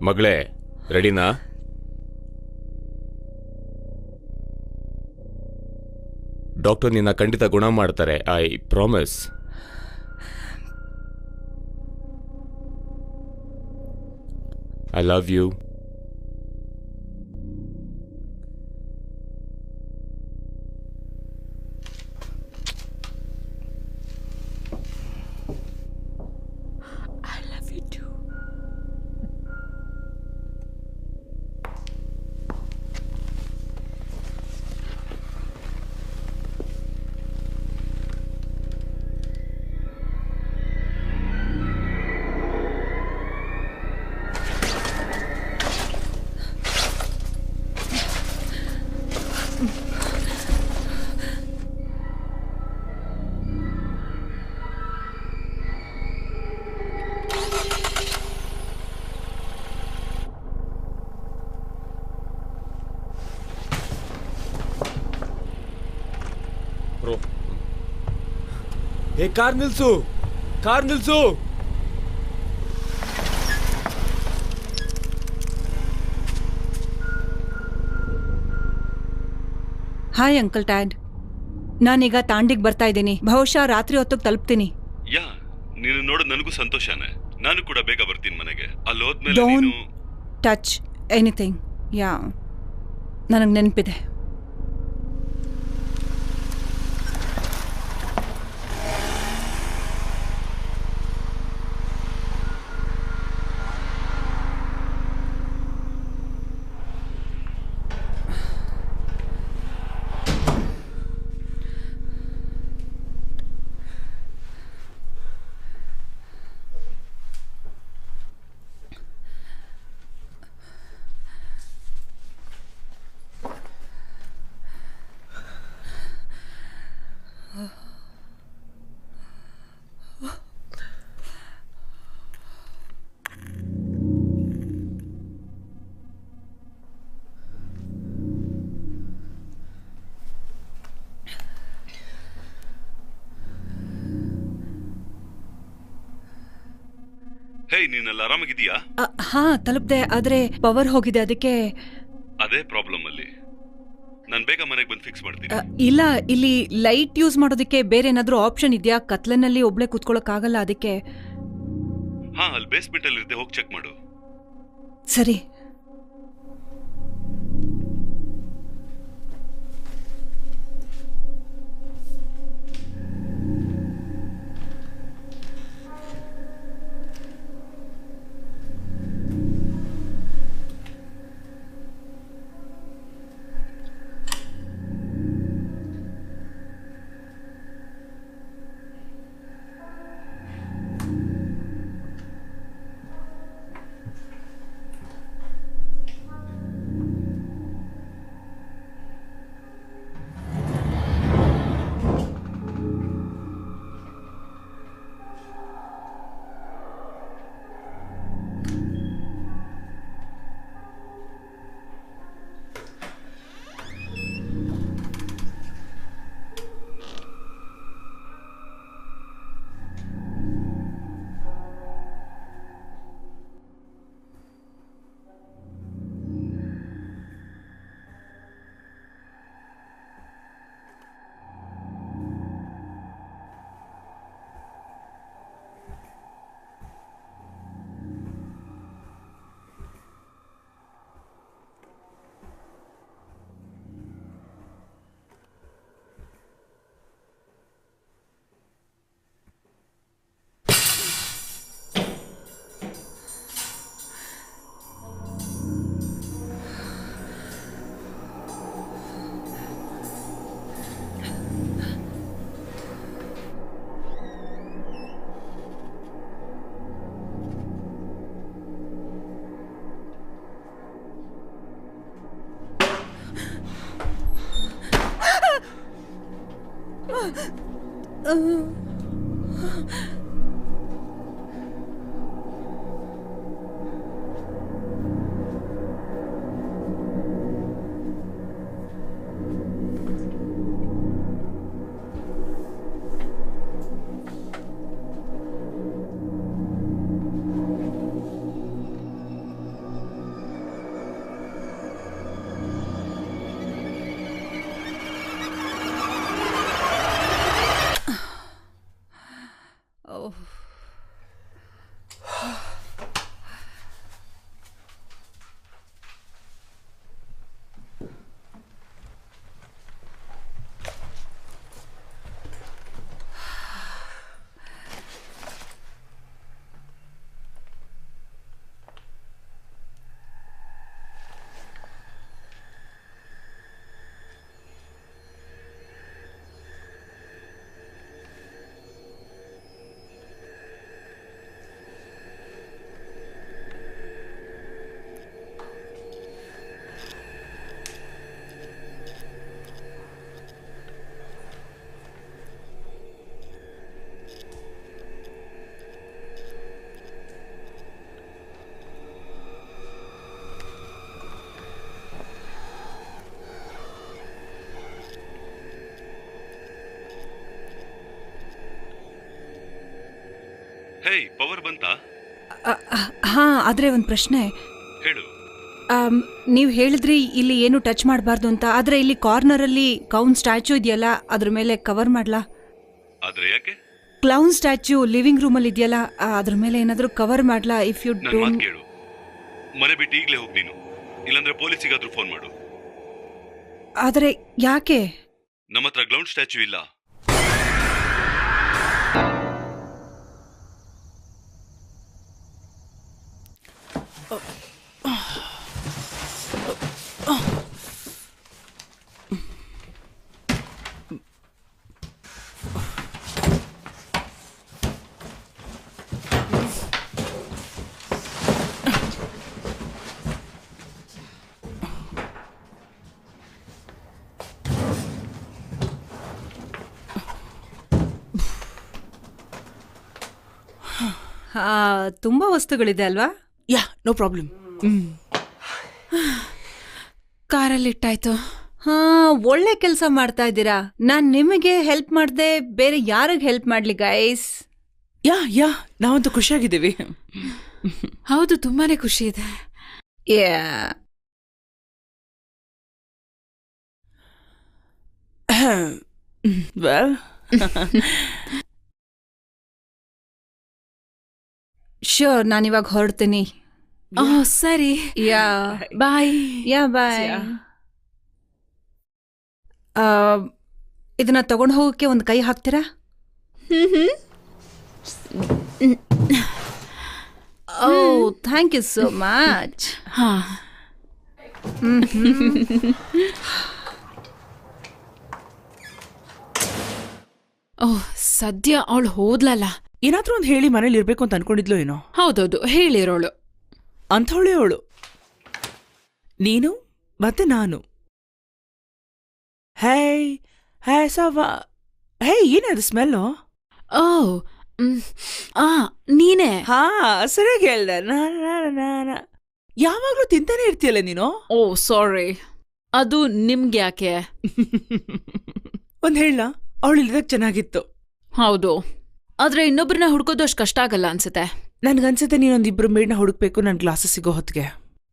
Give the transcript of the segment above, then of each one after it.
ಮಗಳೇ, ರೆಡಿನಾ? ಡಾಕ್ಟರ್ ನಿನ್ನ ಖಂಡಿತ ಗುಣ ಮಾಡ್ತಾರೆ, I promise. I love you. ಏ, ಕಾರ್ ನಿಲ್ಸು, ಕಾರ್ ನಿಲ್ಸು. ಹಾಯ್ ಅಂಕಲ್ ಟ್ಯಾಡ್, ನಾನೀಗ ತಾಂಡಿಗೆ ಬರ್ತಾ ಇದ್ದೀನಿ. ಬಹುಶಃ ರಾತ್ರಿ ಹೊತ್ತಿಗೆ ತಲುಪ್ತೀನಿ. ಯಾ, ನೀನು ನೋಡೋದು ನನಗೂ ಸಂತೋಷನೇ. ನಾನು ಕೂಡ ಬೇಗ ಬರ್ತೀನಿ ಮನೆಗೆ. ಅಲ್ಲಿ ಹೋದ್ಮೇಲೆ ಡೋಂಟ್ ನೀನು ಟಚ್ ಎನಿಥಿಂಗ್. ಯಾ, ನನಗೆ ನೆನಪಿದೆ. ಹೇ, ನೀನೆಲ್ಲ ಆರಾಮಾಗಿದೀಯಾ? ಹಾ, ತಲುಪ್ದೆ. ಆದ್ರೆ ಪವರ್ ಹೋಗಿದೆ, ಅದಕ್ಕೆ. ಅದೇ ಪ್ರಾಬ್ಲಮ್ ಅಲ್ಲಿ. ನಾನು ಬೇಗ ಮನೆಗೆ ಬಂದು ಫಿಕ್ಸ್ ಮಾಡ್ತೀನಿ. ಇಲ್ಲ, ಇಲ್ಲಿ ಲೈಟ್ ಯೂಸ್ ಮಾಡೋದಕ್ಕೆ ಬೇರೆ ಏನಾದ್ರೂ ಆಪ್ಷನ್ ಇದೆಯಾ? ಕತ್ಲನಲ್ಲಿ ಒಬ್ಳೆ ಕೂತ್ಕೊಳ್ಳೋಕ್ ಆಗಲ್ಲ, ಅದಕ್ಕೆ. ಹಾ, ಅಲ್ಲಿ ಬೇಸ್ಮೆಂಟ್ ಅಲ್ಲಿ ಇರುತ್ತೆ, ಹೋಗಿ ಚೆಕ್ ಮಾಡು. ಸರಿ. ಓಹ್. ಹೇ, ಪವರ್ ಬಂತಾ? ಹಾ, ಆದ್ರೆ ಒಂದು ಪ್ರಶ್ನೆ. ಹೇಳು. ನೀವು ಹೇಳಿದ್ರಿ ಇಲ್ಲಿ ಏನು ಟಚ್ ಮಾಡಬಾರ್ದು ಅಂತ. ಆದ್ರೆ ಇಲ್ಲಿ ಕಾರ್ನರಲ್ಲಿ ಕೌನ್ ಸ್ಟ್ಯಾಚ್ಯೂ ಇದೆಯಲ್ಲ, ಅದ್ರ ಮೇಲೆ ಕವರ್ ಮಾಡ್ಲಾ? ಆದ್ರೆ ಯಾಕೆ? ಕ್ಲೌನ್ ಸ್ಟ್ಯಾಚ್ಯೂ ಲಿವಿಂಗ್ ರೂಮಲ್ಲಿ ಇದೆಯಲ್ಲ, ಅದ್ರ ಮೇಲೆ ಏನಾದರೂ ಕವರ್ ಮಾಡ್ಲಾ? ಇಫ್ ಯು ನನ್ನ ಮಾತು ಕೇಳು, ಮನೆ ಬಿಟ್ಟು ಈಗಲೇ ಹೋಗಿ ನೀನು, ಇಲ್ಲಾಂದ್ರೆ ಪೊಲೀಸಿಗಾದ್ರೂ ಫೋನ್ ಮಾಡು. ಆದ್ರೆ ಯಾಕೆ? ನಮ್ಮ ಹತ್ರ ಕ್ಲೌನ್ ಸ್ಟ್ಯಾಚ್ಯೂ ಇಲ್ಲ. ತುಂಬಾ ವಸ್ತುಗಳಿದೆ ಅಲ್ವಾ? ಯಾ, ನೋ ಪ್ರಾಬ್ಲಮ್. ಕಾರಲ್ಲಿ ಇಟ್ಟಾಯ್ತು. ಹಾ, ಒಳ್ಳೆ ಕೆಲಸ ಮಾಡ್ತಾ ಇದ್ದೀರಾ. ನಾನ್ ನಿಮಗೆ ಹೆಲ್ಪ್ ಮಾಡ್ದೆ ಬೇರೆ ಯಾರಿಗ್ ಹೆಲ್ಪ್ ಮಾಡ್ಲಿ ಗೈಸ್? ಯಾ ನಾವಂತೂ ಖುಷಿಯಾಗಿದ್ದೀವಿ. ಹೌದು, ತುಂಬಾನೇ ಖುಷಿ ಇದೆ. ವೆಲ್, ಶ್ಯೂರ್, ನಾನಿವಾಗ ಹೊರಡ್ತೀನಿ. ಸರಿ, ಯಾ ಬಾಯ್. ಬಾಯ್. ಇದನ್ನ ತಗೊಂಡು ಹೋಗಕ್ಕೆ ಒಂದು ಕೈ ಹಾಕ್ತೀರಾ? ಓ, ಥ್ಯಾಂಕ್ ಯು ಸೋ ಮಚ್. ಹಾ, ಓಹ್, ಸದ್ಯ ಅವಳು ಹೋದ್ಲಲ್ಲ. ಏನಾದ್ರೂ ಒಂದು ಹೇಳಿ ಮನೇಲಿ ಇರ್ಬೇಕು ಅಂತ ಅನ್ಕೊಂಡಿದ್ಲು ಏನೋ. ಹೌದೌದು, ಹೇಳಿರೋಳು. ಅಂಥವಳೇ ಅವಳು. ನೀನು ಮತ್ತೆ ನಾನು. ಹೇ ಸವಾ, ಹೇ, ಏನದು ಸ್ಮೆಲ್ಲು? ಓ, ನೀನೇ. ಹಾ, ಸರಿಯಾಗಿ ಹೇಳ್ದೆ. ಯಾವಾಗ್ಲೂ ತಿಂತಾನೆ ಇರ್ತೀಯಲ್ಲ ನೀನು. ಓ, ಸಾರಿ. ಅದು ನಿಮ್ಗೆ ಯಾಕೆ? ಒಂದ್ ಹೇಳ, ಅವಳು ಇಲ್ಲಿದಾಗ ಚೆನ್ನಾಗಿತ್ತು. ಹೌದು, ಆದ್ರೆ ಇನ್ನೊಬ್ರನ್ನ ಹುಡ್ಕೋದು ಅಷ್ಟು ಕಷ್ಟ ಆಗಲ್ಲ ಅನ್ಸುತ್ತೆ. ನನ್ಗನ್ಸುತ್ತೆ ನೀನೊಂದಿಬ್ರು ಮೇಡ್ನ ಹುಡುಕ್ಬೇಕು ನನ್ ಕ್ಲಾಸಸ್ ಸಿಗೋ ಹೊತ್ತಿಗೆ.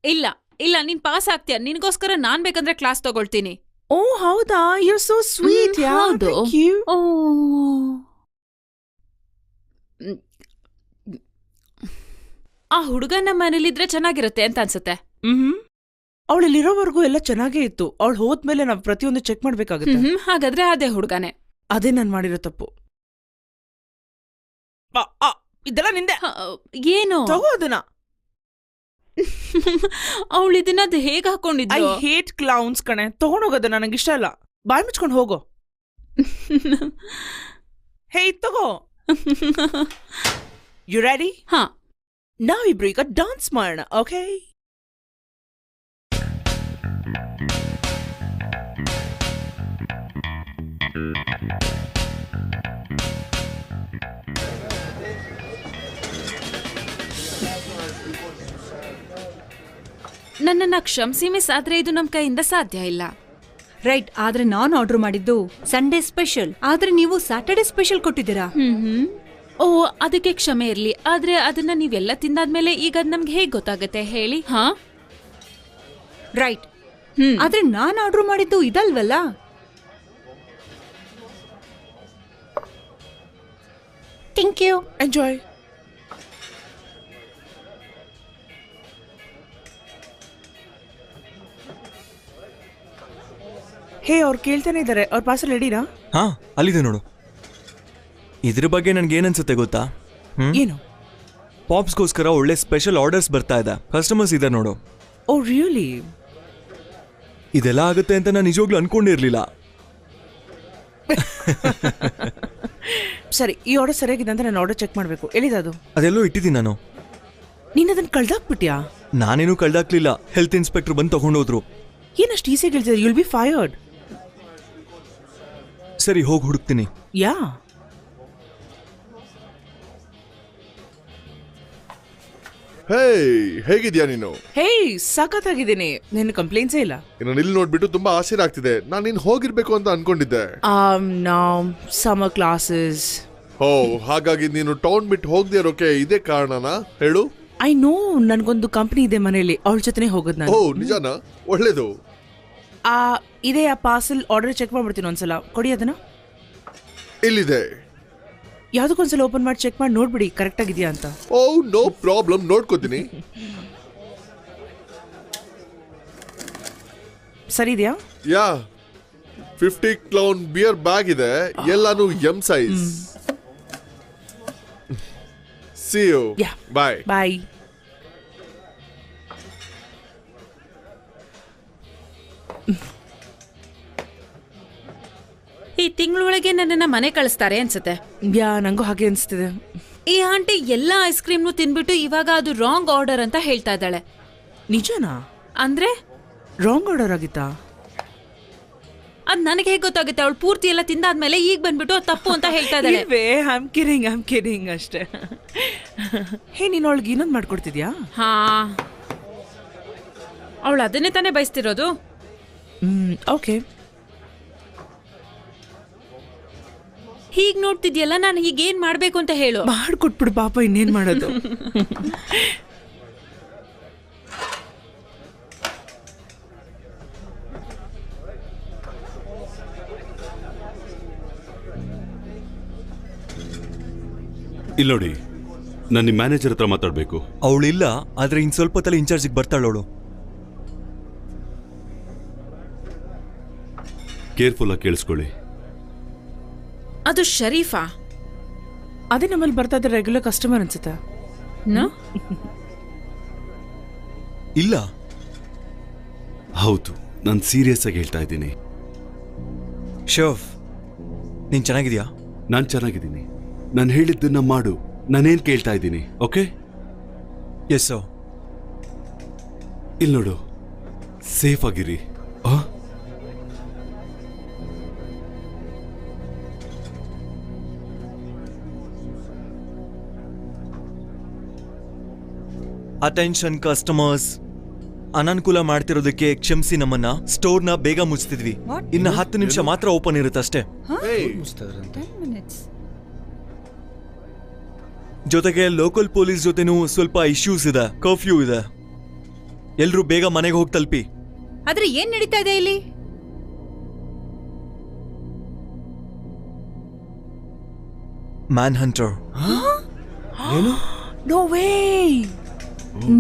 ಇಲ್ಲ, ನೀನ್ ಪಾಸ್ ಆಗ್ತೀಯ. ನಿನ್ಗೋಸ್ಕರ ನಾನ್ ಬೇಕಂದ್ರೆ ಕ್ಲಾಸ್ ತಗೊಳ್ತೀನಿ. ಓ, ಹೌದಾ? You are so sweet. ಹೌದು. ಓ, ಆ ಹುಡುಗ ನಮ್ಮ ಮನೇಲಿದ್ರೆ ಚೆನ್ನಾಗಿರುತ್ತೆ ಅಂತ ಅನ್ಸುತ್ತೆ. ಅವಳಲ್ಲಿರೋವರೆಗೂ ಎಲ್ಲ ಚೆನ್ನಾಗೇ ಇತ್ತು. ಅವಳು ಹೋದ್ಮೇಲೆ ನಾವ್ ಪ್ರತಿಯೊಂದು ಚೆಕ್ ಮಾಡ್ಬೇಕಾಗುತ್ತೆ. ಹಾಗಾದ್ರೆ ಅದೇ ಹುಡುಗನೇ. ಅದೇ ನಾನ್ ಮಾಡಿರೋ ತಪ್ಪು. ಇದೆಲ್ಲ ನಿಂದೆ. ಏನು? ತಗೋ ಅದನ್ನ. ಅವಳು ಇದನ್ನ ಅದು ಹೇಗ್ ಐ ಹಾಕೊಂಡಿದ್ಲು? ಹೇಟ್ ಕ್ಲೌನ್ಸ್ ಕಣೆ. ತಗೊಂಡೋಗೋದ ನನಗಿಷ್ಟ ಇಲ್ಲ. ಬಾಯ್ ಮುಚ್ಕೊಂಡು ಹೋಗೋ. ಹೇ, ತಗೋ. You ready? ಹಾ, ನಾವಿಬ್ರು ಈಗ ಡಾನ್ಸ್ ಮಾಡೋಣ, ಓಕೆ? ನನ್ನನ್ನ ಕ್ಷಮಿಸಿ ಮಿಸ್, ಆದ್ರೆ ಇದು ನಮ್ ಕೈಯಿಂದ ಸಾಧ್ಯ ಇಲ್ಲ. ರೈಟ್, ಆದ್ರೆ ನಾನ್ ಆರ್ಡರ್ ಮಾಡಿದ್ದು ಸಂಡೇ ಸ್ಪೆಷಲ್. ಆದ್ರೆ ನೀವು ಸ್ಯಾಟರ್ಡೇ ಸ್ಪೆಷಲ್ ಕೊಟ್ಟಿದ್ದೀರಾ. ಓ, ಅದಕ್ಕೆ ಕ್ಷಮೆ ಇರ್ಲಿ. ಆದ್ರೆ ಅದನ್ನ ನೀವೆಲ್ಲ ತಿಂದಾದ್ಮೇಲೆ ಈಗ ಅದ್ ನಮ್ಗೆ ಹೇಗ್ ಗೊತ್ತಾಗತ್ತೆ ಹೇಳಿ? ಹಾ, ರೈಟ್. ಆದ್ರೆ ನಾನ್ ಆರ್ಡರ್ ಮಾಡಿದ್ದು ಇದಲ್ವಲ್ಲ. Thank you. ಎಂಜಾಯ್. ಹೇ, ಅವ್ರು ಕೇಳ್ತಾನೆ ಇದ್ದಾರೆ. ಅವ್ರ ಪಾರ್ಸಲ್ ರೆಡಿನಾ? ಹಾ, ಅಲ್ಲಿದೆ ನೋಡು. ಇದ್ರ ಬಗ್ಗೆ ನನ್ಗೆ ಏನನ್ಸುತ್ತೆ ಗೊತ್ತಾ? ಏನು? ಪಾಪ್ಸ್ಗೋಸ್ಕರ ಒಳ್ಳೆ ಸ್ಪೆಷಲ್ ಆರ್ಡರ್ಸ್ ಬರ್ತಾ ಇದೆ. ಕಸ್ಟಮರ್ಸ್ ಇದೆ ನೋಡು. Oh really? ಇದೆಲ್ಲ ಆಗುತ್ತೆ ಅಂತ ನಾನು ನಿಜವಾಗ್ಲೂ ಅನ್ಕೊಂಡಿರ್ಲಿಲ್ಲ. ಸರಿ, ಈ ಆರ್ಡರ್ ಸರಿಯಾಗಿದೆ ಅಂತ ನಾನು ಆರ್ಡರ್ ಚೆಕ್ ಮಾಡಬೇಕು. ಎಲ್ಲಿದೆ ಅದು? ಅದೆಲ್ಲೋ ಇಟ್ಟಿದ್ದೀನಿ ನಾನು. ನೀನ್ ಅದನ್ನ ಕಳ್ದಾಕ್ಬಿಟ್ಯಾ? ನಾನೇನು ಕಳ್ದಾಕ್ಲಿಲ್ಲ. ಹೆಲ್ತ್ ಇನ್ಸ್ಪೆಕ್ಟರ್ ಬಂದು ತಗೊಂಡೋದ್ರು. ಏನಷ್ಟು ಈಸಿಯಾಗಿ ಹೇಳ್ತಿದ್ದಾರೆ? You'll be fired. ಸರಿ, ಹೋಗಿ ಹುಡುಕ್ತೀನಿ. ಯಾ. ಹೇಗಿದ್ಯಾ ನೀನು? ಹೇ, ಸಖತ್ತಾಗಿದ್ದೀನಿ. ನಿನ್ನ ಕಂಪ್ಲೇಂಟ್ಸೇ ಇಲ್ಲ. ಇನ್ನು ಇಲ್ಲಿ ನೋಡ್ಬಿಟ್ಟು ತುಂಬಾ ಆಶ್ಚರ್ಯ ಆಗ್ತಿದೆ. ನಾನು ನೀನ್ ಹೋಗಿರ್ಬೇಕು ಅಂತ ಅನ್ಕೊಂಡಿದ್ದೆ. Summer classes. ಓ, ಹಾಗಾಗಿ ನೀನು ಟೌನ್ ಬಿಟ್ಟು ಹೋಗದೆ ಇರೋಕೆ ಇದೇ ಕಾರಣನಾ? ಹೇಳು. ಐ ನೋ, ನನ್ಗೊಂದು ಕಂಪ್ನಿ ಇದೆ ಮನೆಯಲ್ಲಿ, ಅವಳ ಜೊತೆನೆ ಹೋಗೋದು ನಾನು. ಓ ನಿಜಾನಾ? ಒಳ್ಳೇದು. ಇದೇ ಆ ಪಾರ್ಸಲ್ ಆರ್ಡರ್ ಚೆಕ್ ಮಾಡ್ಬಿಡ್ತೀನಿ ಒಂದ್ಸಲ. ಕೊಡಿ ಅದನ್ನ. ಇಲ್ಲಿದೆ. ಯಾವ್ದಕ್ಕೊಂದ್ಸಲ ಓಪನ್ ಮಾಡಿ ಚೆಕ್ ಮಾಡಿ ನೋಡ್ಬಿಡಿ ಕರೆಕ್ಟ್ ಆಗಿದ್ಯಾ ಅಂತ. ಓ ನೋ ಪ್ರಾಬ್ಲಮ್, ನೋಡ್ಕೋತೀನಿ. ಸರಿ ಇದೆಯಾ? ಯಾ, 50 ಕ್ಲೌನ್ ಬಿಯರ್ ಬ್ಯಾಗ್ ಇದೆ. ಎಲ್ಲಾನು M size. See you. Yeah. Bye. ಬಾಯ್. ಈ ತಿಂಗಳೊಳಗೆ ನನ್ನನ್ನ ಮನೆ ಕಳಿಸ್ತಾರೆ ಅನ್ಸುತ್ತೆ. ಯಾ, ನಂಗೂ ಹಾಗೆ ಅನ್ಸ್ತಿದೆ. ಈ ಆಂಟಿ ಎಲ್ಲಾ ಐಸ್ ಕ್ರೀಮ್ನು ತಿನ್ಬಿಟ್ಟು ಇವಾಗ ಅದು ರಾಂಗ್ ಆರ್ಡರ್ ಅಂತ ಹೇಳ್ತಾ ಇದ್ದಾಳೆ. ನಿಜನಾ? ಅಂದ್ರೆ ರಾಂಗ್ ಆರ್ಡರ್ ಆಗಿತ್ತಾ? ಅದ್ ನನಗೆ ಹೇಗೆ ಗೊತ್ತಾಗುತ್ತೆ? ಅವಳು ಪೂರ್ತಿ ಎಲ್ಲ ತಿಂದಾದ್ಮೇಲೆ ಈಗ ಬಂದ್ಬಿಟ್ಟು ಅದು ತಪ್ಪು ಅಂತ ಹೇಳ್ತಾ ಇದ್ದಾಳೆ. ಐಮ್ ಕಿರಿಂಗ್ ಅಷ್ಟೇ. ಹೇ, ನೀನು ಅವಳಿಗೆ ಇನ್ನೊಂದು ಮಾಡ್ಕೊಡ್ತಿದ್ಯಾ? ಹಾ, ಅವಳು ಅದನ್ನೇ ತಾನೇ ಬಯಸ್ತಿರೋದು. ಓಕೆ. ಹೀಗ್ ನೋಡ್ತಿದ್ಯಲ್ಲ, ನಾನು ಹೀಗೇನ್ ಮಾಡ್ಬೇಕು ಅಂತ ಹೇಳು. ಮಾಡ್ಕೊಟ್ಬಿಡು ಪಾಪ, ಇನ್ನೇನ್ ಮಾಡೋದು. ಇಲ್ಲೋಡಿ, ನಾನು ನಿಮ್ಮ ಮ್ಯಾನೇಜರ್ ಹತ್ರ ಮಾತಾಡ್ಬೇಕು. ಅವಳಿಲ್ಲ, ಆದ್ರೆ ಇನ್ ಸ್ವಲ್ಪ ಹೊತ್ತಲ್ಲಿ ಇನ್ಚಾರ್ಜಿಗೆ ಬರ್ತಾಳವಳು. ಕೇರ್ಫುಲ್ ಆಗಿ ಕೇಳಿಸ್ಕೊಳ್ಳಿ. ಅದು ಶರೀಫಾ? ಅದೇ ನಮ್ಮಲ್ಲಿ ಬರ್ತಾ ಇದ್ರೆ ರೆಗ್ಯುಲರ್ ಕಸ್ಟಮರ್ ಅನ್ಸುತ್ತೆ. ಇಲ್ಲ. ಹೌದು, ನಾನು ಸೀರಿಯಸ್ ಆಗಿ ಹೇಳ್ತಾ ಇದ್ದೀನಿ. ಶಫ್, ನೀನ್ ಚೆನ್ನಾಗಿದ್ಯಾ? ನಾನು ಚೆನ್ನಾಗಿದ್ದೀನಿ. ನಾನು ಹೇಳಿದ್ದನ್ನ ಮಾಡು. ನಾನೇನ್ ಕೇಳ್ತಾ ಇದ್ದೀನಿ, ಓಕೆ? Yes sir. ಇಲ್ಲಿ ನೋಡು, ಸೇಫ್ ಆಗಿರಿ. ಅಟೆನ್ಷನ್ ಕಸ್ಟಮರ್ಸ್, ಅನನುಕೂಲ ಮಾಡ್ತಿರೋದಕ್ಕೆ ಕ್ಷಮಿಸಿ. ನಮ್ಮನ್ನ ಸ್ಟೋರ್ನ ಬೇಗ ಮುಚ್ತಿದ್ವಿ. ಇನ್ನು 10 ನಿಮಿಷ ಮಾತ್ರ ಓಪನ್ ಇರುತ್ತಷ್ಟೇ. ಜೊತೆಗೆ ಲೋಕಲ್ ಪೊಲೀಸ್ ಜೊತೆನೂ ಸ್ವಲ್ಪ ಇಶ್ಯೂಸ್ ಇದೆ. ಕರ್ಫ್ಯೂ ಇದೆ. ಎಲ್ರೂ ಬೇಗ ಮನೆಗೆ ಹೋಗಿ ತಲುಪಿ. ಆದ್ರೆ ಏನ್ ನಡೀತಾ ಇದೆ ಇಲ್ಲಿ? Man hunter. No way.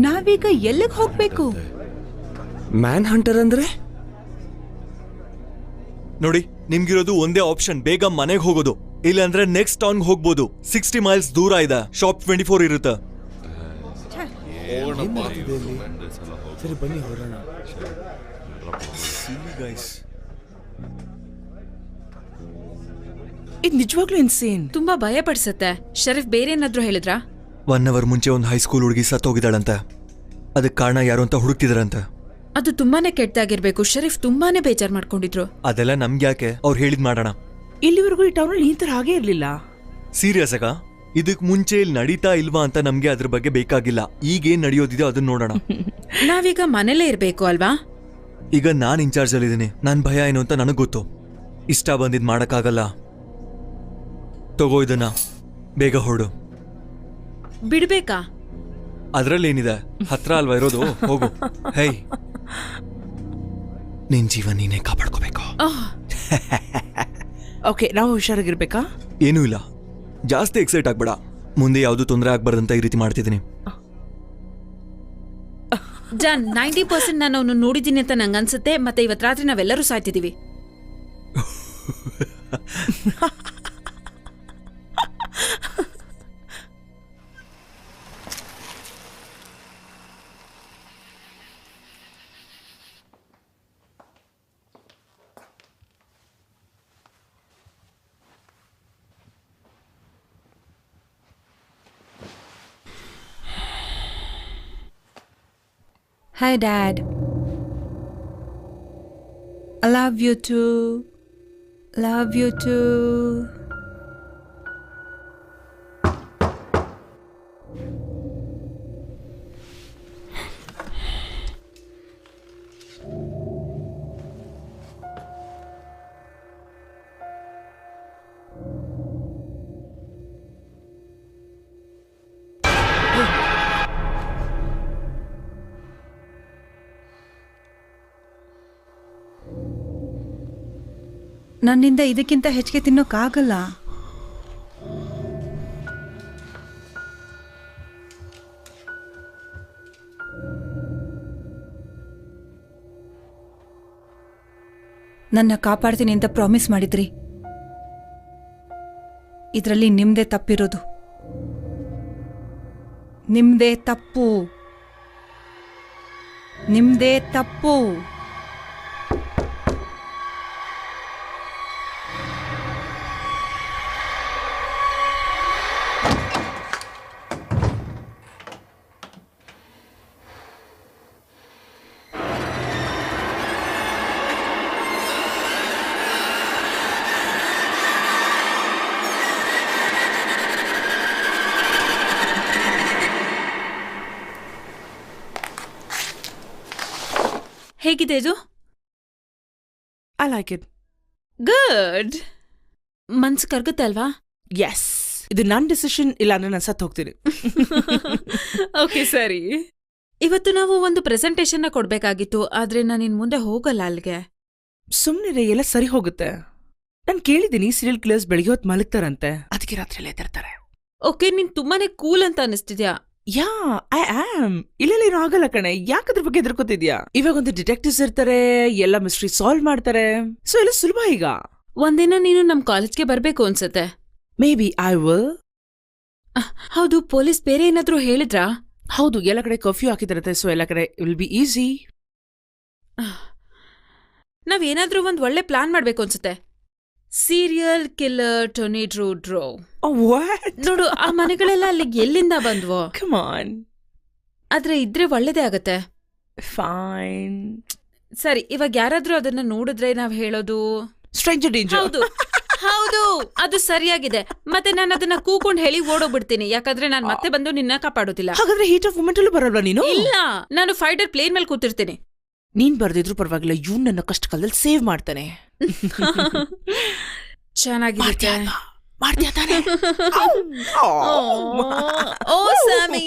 ನಾವೀಗ ಎಲ್ಲಿಗೆ ಹೋಗ್ಬೇಕು? ಮ್ಯಾನ್ ಹಂಟರ್ ಅಂದ್ರೆ? ನೋಡಿ, ನಿಮ್ಗಿರೋದು ಒಂದೇ ಆಪ್ಷನ್, ಬೇಗ ಮನೆಗೆ ಹೋಗೋದು. ಇಲ್ಲಾಂದ್ರೆ ನೆಕ್ಸ್ಟ್ ಟೌನ್ ಹೋಗ್ಬೋದು. 60 ಮೈಲ್ಸ್ ದೂರ ಇದೆ. ಶಾಪ್ 24 ಇರುತ್ತೆ. ಸರಿ ಬನ್ನಿ ಹೊರಡೋಣ. ಇದು ನಿಜವಾಗ್ಲೂ ಇನ್ಸೇನ್. ತುಂಬಾ ಭಯ ಪಡಿಸುತ್ತೆ. ಶರೀಫ್ ಬೇರೆ ಏನಾದ್ರೂ ಹೇಳಿದ್ರಾ? 1 ಅವರ್ ಮುಂಚೆ ಒಂದು ಹೈಸ್ಕೂಲ್ ಹುಡುಗಿ ಸತ್ತೋಗಿದ್ದಾಳಂತೆ. ಅದಕ್ಕೆ ಕಾರಣ ಯಾರು ಅಂತ ಹುಡುಕ್ತಿದಾರಂತೆ. ಅದು ತುಂಬಾನೇ ಕೆಟ್ಟದಾಗಿರ್ಬೇಕು. ಶರೀಫ್ ತುಂಬಾನೇ ಬೇಜಾರ್ ಮಾಡ್ಕೊಂಡಿದ್ರು. ಅದೆಲ್ಲ ನಮ್ಗೆ ಯಾಕೆ, ಅವ್ರು ಹೇಳಿದ್ ಮಾಡೋಣ. ಇಲ್ಲಿವರೆಗೂ ಈ ಟೌನಲ್ಲಿ ಈ ತರ ಹಾಗೆ ಇರ್ಲಿಲ್ಲ. ಸೀರಿಯಸ್ ಆಗ ಇದಕ್ ಮುಂಚೆ ಇಲ್ಲಿ ನಡೀತಾ ಇಲ್ವಾ ಅಂತ ನಮ್ಗೆ ಅದ್ರ ಬಗ್ಗೆ ಬೇಕಾಗಿಲ್ಲ. ಈಗೇನ್ ನಡೆಯೋದಿದೆ ಅದನ್ನ ನೋಡೋಣ. ನಾವೀಗ ಮನೇಲೇ ಇರ್ಬೇಕು ಅಲ್ವಾ? ಈಗ ನಾನ್ ಇನ್ಚಾರ್ಜ್ ಅಲ್ಲಿ ಇದೀನಿ. ನನ್ ಭಯ ಏನು ಅಂತ ನನಗ್ ಗೊತ್ತು. ಇಷ್ಟ ಬಂದಿದ್ ಮಾಡಕ್ಕಾಗಲ್ಲ. ತಗೋ ಇದನ್ನ, ಬೇಗ ಹೊರಡು. ಬಿಡ್ಬೇಕಾ? ಅದ್ರಲ್ಲೇನಿದೆ, ಹತ್ರ ಅಲ್ವಾ ಇರೋದು, ಹೋಗು. ಹೇ, ನಿನ್ ಜೀವ ನೀನೇ ಕಾಪಾಡ್ಕೋಬೇಕು. ಓಕೆ, ನಾವು ಹುಷಾರಾಗಿರ್ಬೇಕಾ? ಏನೂ ಇಲ್ಲ, ಜಾಸ್ತಿ ಎಕ್ಸೈಟ್ ಆಗ್ಬೇಡ. ಮುಂದೆ ಯಾವುದು ತೊಂದರೆ ಆಗ್ಬಾರ್ದಂತ ಈ ರೀತಿ ಮಾಡ್ತಿದ್ದೀನಿ. ಡನ್. 90% ನಾನು ಅವನು ನೋಡಿದ್ದೀನಿ ಅಂತ ನಂಗೆ ಅನ್ಸುತ್ತೆ. ಮತ್ತೆ ಇವತ್ತು ರಾತ್ರಿ ನಾವೆಲ್ಲರೂ ಸಾಯ್ತಿದೀವಿ. Hi, Dad. I love you too. Love you too. ನನ್ನಿಂದ ಇದಕ್ಕಿಂತ ಹೆಚ್ಚಿಗೆ ತಿನ್ನೋಕ್ಕಾಗಲ್ಲ. ನನ್ನ ಕಾಪಾಡ್ತೀನಿ ಅಂತ ಪ್ರಾಮಿಸ್ ಮಾಡಿದ್ರಿ. ಇದರಲ್ಲಿ ನಿಮ್ದೇ ತಪ್ಪಿರೋದು. ನಿಮ್ದೇ ತಪ್ಪು. ನಿಮ್ದೇ ತಪ್ಪು. ಹೇಗಿದೆ ಇದು? I like it. ಗುಡ್. ಮನ್ಸು ಕರ್ಗುತ್ತೆ ಅಲ್ವಾ? ಎಸ್. ಇದು ನನ್ನ ಡಿಸಿಷನ್, ಇಲ್ಲ ಅಂದ್ರೆ ನಾನು ಸತ್ತು ಹೋಗ್ತೀನಿ. ಓಕೆ ಸರಿ. ಇವತ್ತು ನಾವು ಒಂದು ಪ್ರೆಸೆಂಟೇಷನ್ನ ಕೊಡ್ಬೇಕಾಗಿತ್ತು, ಆದ್ರೆ ನಾನು ಇನ್ ಮುಂದೆ ಹೋಗಲ್ಲ ಅಲ್ಲಿಗೆ. ಸುಮ್ಮನೆ ಎಲ್ಲ ಸರಿ ಹೋಗುತ್ತೆ. ನಾನು ಕೇಳಿದ್ದೀನಿ ಸೀರಿಯಲ್ ಕಿಲ್ಲರ್ಸ್ ಬೆಳಿಗ್ಗೆ ಹೊತ್ತು ಮಲಗ್ತಾರಂತೆ, ಅದಕ್ಕೆ ರಾತ್ರಿ ಎದ್ದಿರ್ತಾರೆ. ಓಕೆ, ನೀನ್ ತುಂಬಾನೇ ಕೂಲ್ ಅಂತ ಅನಿಸ್ತಿದ್ಯಾ. ಯಾ, ಐ ಆಮ್. ಇಲ್ಲೇನು ಆಗಲ್ಲ ಕಣೆ, ಯಾಕದ್ರ ಬಗ್ಗೆ ಎದುರ್ಕೋತಿದ್ಯಾ? ಇವಾಗ ಒಂದು ಡಿಟೆಕ್ಟಿವ್ಸ್ ಇರ್ತಾರೆ, ಎಲ್ಲ ಮಿಸ್ಟ್ರಿ ಸಾಲ್ವ್ ಮಾಡ್ತಾರೆ, ಸೊ ಎಲ್ಲ ಸುಲಭ ಈಗ. ಒಂದಿನ ನೀನು ನಮ್ ಕಾಲೇಜ್ಗೆ ಬರ್ಬೇಕು ಅನ್ಸತ್ತೆ. May be I will. ಹೌದು, ಪೊಲೀಸ್ ಬೇರೆ ಏನಾದ್ರೂ ಹೇಳಿದ್ರಾ? ಹೌದು, ಎಲ್ಲ ಕಡೆ ಕರ್ಫ್ಯೂ ಹಾಕಿದಾರತ್ತೆ, ಸೊ ಎಲ್ಲ ಕಡೆ ವಿಲ್ ಬಿ ಈಸಿ. ನಾವೇನಾದ್ರೂ ಒಂದ್ ಒಳ್ಳೆ ಪ್ಲಾನ್ ಮಾಡ್ಬೇಕು ಅನ್ಸುತ್ತೆ. Serial killer ಟೊರ್ನೇಡೋ ಡ್ರೋ. ನೋಡು, ಆ ಮನೆಗಳೆಲ್ಲ ಅಲ್ಲಿಗೆ ಎಲ್ಲಿಂದ ಬಂದ್ವೋ? Come on. ಆದ್ರೆ ಇದ್ರೆ ಒಳ್ಳೇದೇ ಆಗತ್ತೆ. ಫೈನ್. ಸರಿ, ಇವಾಗ ಯಾರಾದ್ರೂ ಅದನ್ನ ನೋಡಿದ್ರೆ ನಾವ್ ಹೇಳೋದು ಸ್ಟ್ರೇಂಜರ್ ಡೇಂಜರ್. ಹೌದು ಹೌದು, ಅದು ಸರಿಯಾಗಿದೆ. ಮತ್ತೆ ನಾನು ಅದನ್ನ ಕೂಕೊಂಡ್ ಹೇಳಿ ಓಡೋಗ್ಬಿಡ್ತೀನಿ, ಯಾಕಂದ್ರೆ ನಾನ್ ಮತ್ತೆ ಬಂದು ನಿನ್ನ ಕಾಪಾಡೋದಿಲ್ಲ. ಹಾಗಾದ್ರೆ ಹೀಟ್ ಆಫ್ ಮೂಮೆಂಟ್ ಅಲ್ಲೂ ಬರಲ್ವಾ ನೀನು? ಇಲ್ಲ, ನಾನು ಫೈಟರ್ ಪ್ಲೇನ್ ಮೇಲೆ ಕೂತಿರ್ತೀನಿ. ನೀನ್ ಬರ್ದಿದ್ರು ಪರವಾಗಿಲ್ಲ, ಇವ್ನು ನನ್ನ ಕಷ್ಟ ಕಾಲದಲ್ಲಿ ಸೇವ್ ಮಾಡ್ತಾನೆ. ಚೆನ್ನಾಗಿದೆ. ಮಾಡ್ತೀಯ ತಾನೆ? ಓ ಸ್ಯಾಮಿ.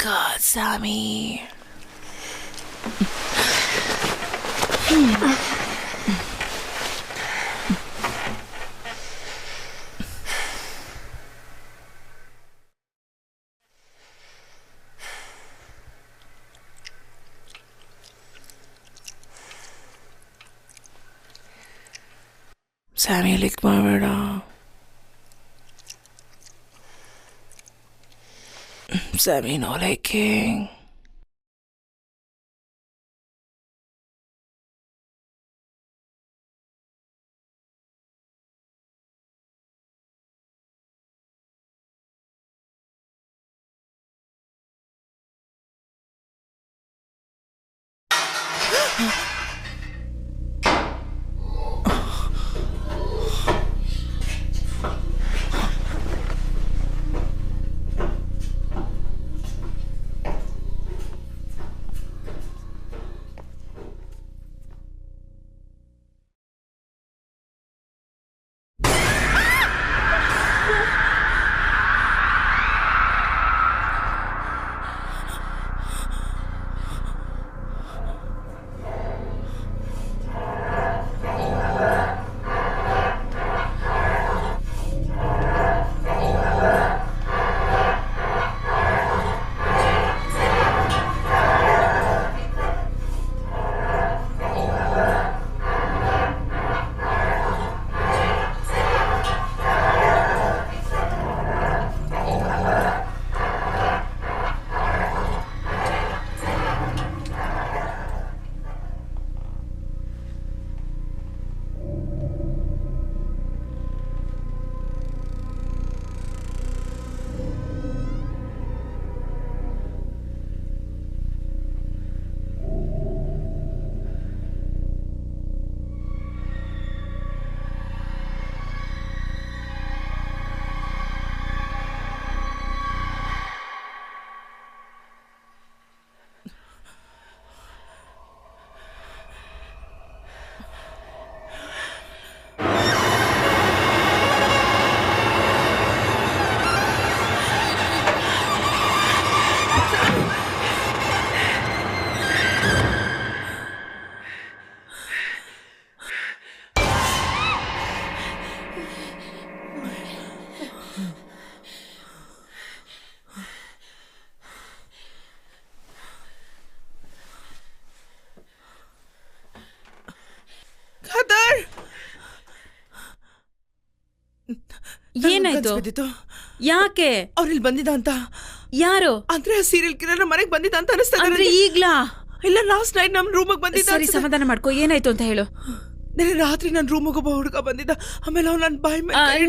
God, Sammy. Sammy, lick my bear. Sammy, no licking. ಏನಾಯ್ತು? ಯಾಕೆ? ಅವ್ರು ಇಲ್ಲಿ ಬಂದಿದ್ದ ಅಂತ. ಯಾರು? ಅಂದ್ರೆ ಸೀರಿಯಲ್ ಕಿಲ್ಲರ್ ಮನೆಗೆ ಬಂದಿದ್ದ ಅಂತ ಅನಿಸ್ತಾ ಅಂದ್ರೆ ಈಗ್ಲಾ? ಇಲ್ಲ, ಲಾಸ್ಟ್ ನೈಟ್ ನಮ್ ರೂಮಿಗೆ ಬಂದಿದ್ದ. ಸರಿ, ಸಮಾಧಾನ ಮಾಡ್ಕೋ. ಏನಾಯ್ತು ಅಂತ ಹೇಳು. ನೆನ್ನೆ ರಾತ್ರಿ ನನ್ ರೂಮಿಗೆ ಒಬ್ಬ ಹುಡುಗ ಬಂದಿದ್ದ. ಆಮೇಲೆ ಅವ್ನು ನನ್ ಬಾಯಿ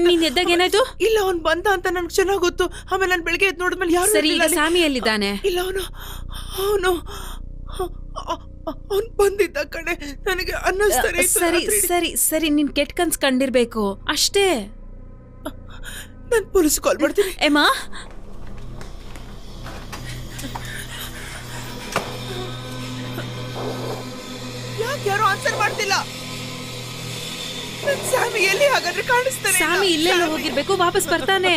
ನೀನ್ ಎದ್ದಾಗ ಏನಾಯ್ತು? ಇಲ್ಲ, ಅವ್ನು ಬಂದ ಅಂತ ನನ್ಗೆ ಚೆನ್ನಾಗ್ ಗೊತ್ತು. ಆಮೇಲೆ ನಾನು ಬೆಳಿಗ್ಗೆ ಎದ್ದು ನೋಡಿದ್ಮೇಲೆ ಯಾರು ಸರಿ, ಈಗ ಸ್ಯಾಮಿ ಎಲ್ಲಿದ್ದಾನೆ? ಇಲ್ಲ, ಅವನು ಬಂದಿದ್ದ ಕಣೆ. ನನಗೆ ಅನ್ನಿಸ್ತಾರೆ. ಸರಿ ಸರಿ ಸರಿ, ನೀನ್ ಕೆಟ್ಟ ಕನ್ಸ್ ಕಂಡಿರ್ಬೇಕು ಅಷ್ಟೇ. ನಾನು ಪೊಲೀಸ್ ಕಾಲ್ ಮಾಡ್ತೀನಿ. ಎಮಾ, ಯಾಕೆ ಯಾರು ಆನ್ಸರ್ ಮಾಡ್ತಿಲ್ಲ? ಸ್ಯಾಮಿ ಎಲ್ಲಿ ಹಾಗಾದ್ರೆ ಕಾಣಿಸ್ತಾನೆ? ಸ್ಯಾಮಿ ಇಲ್ಲೇ ಹೋಗಿರ್ಬೇಕು, ವಾಪಸ್ ಬರ್ತಾನೆ.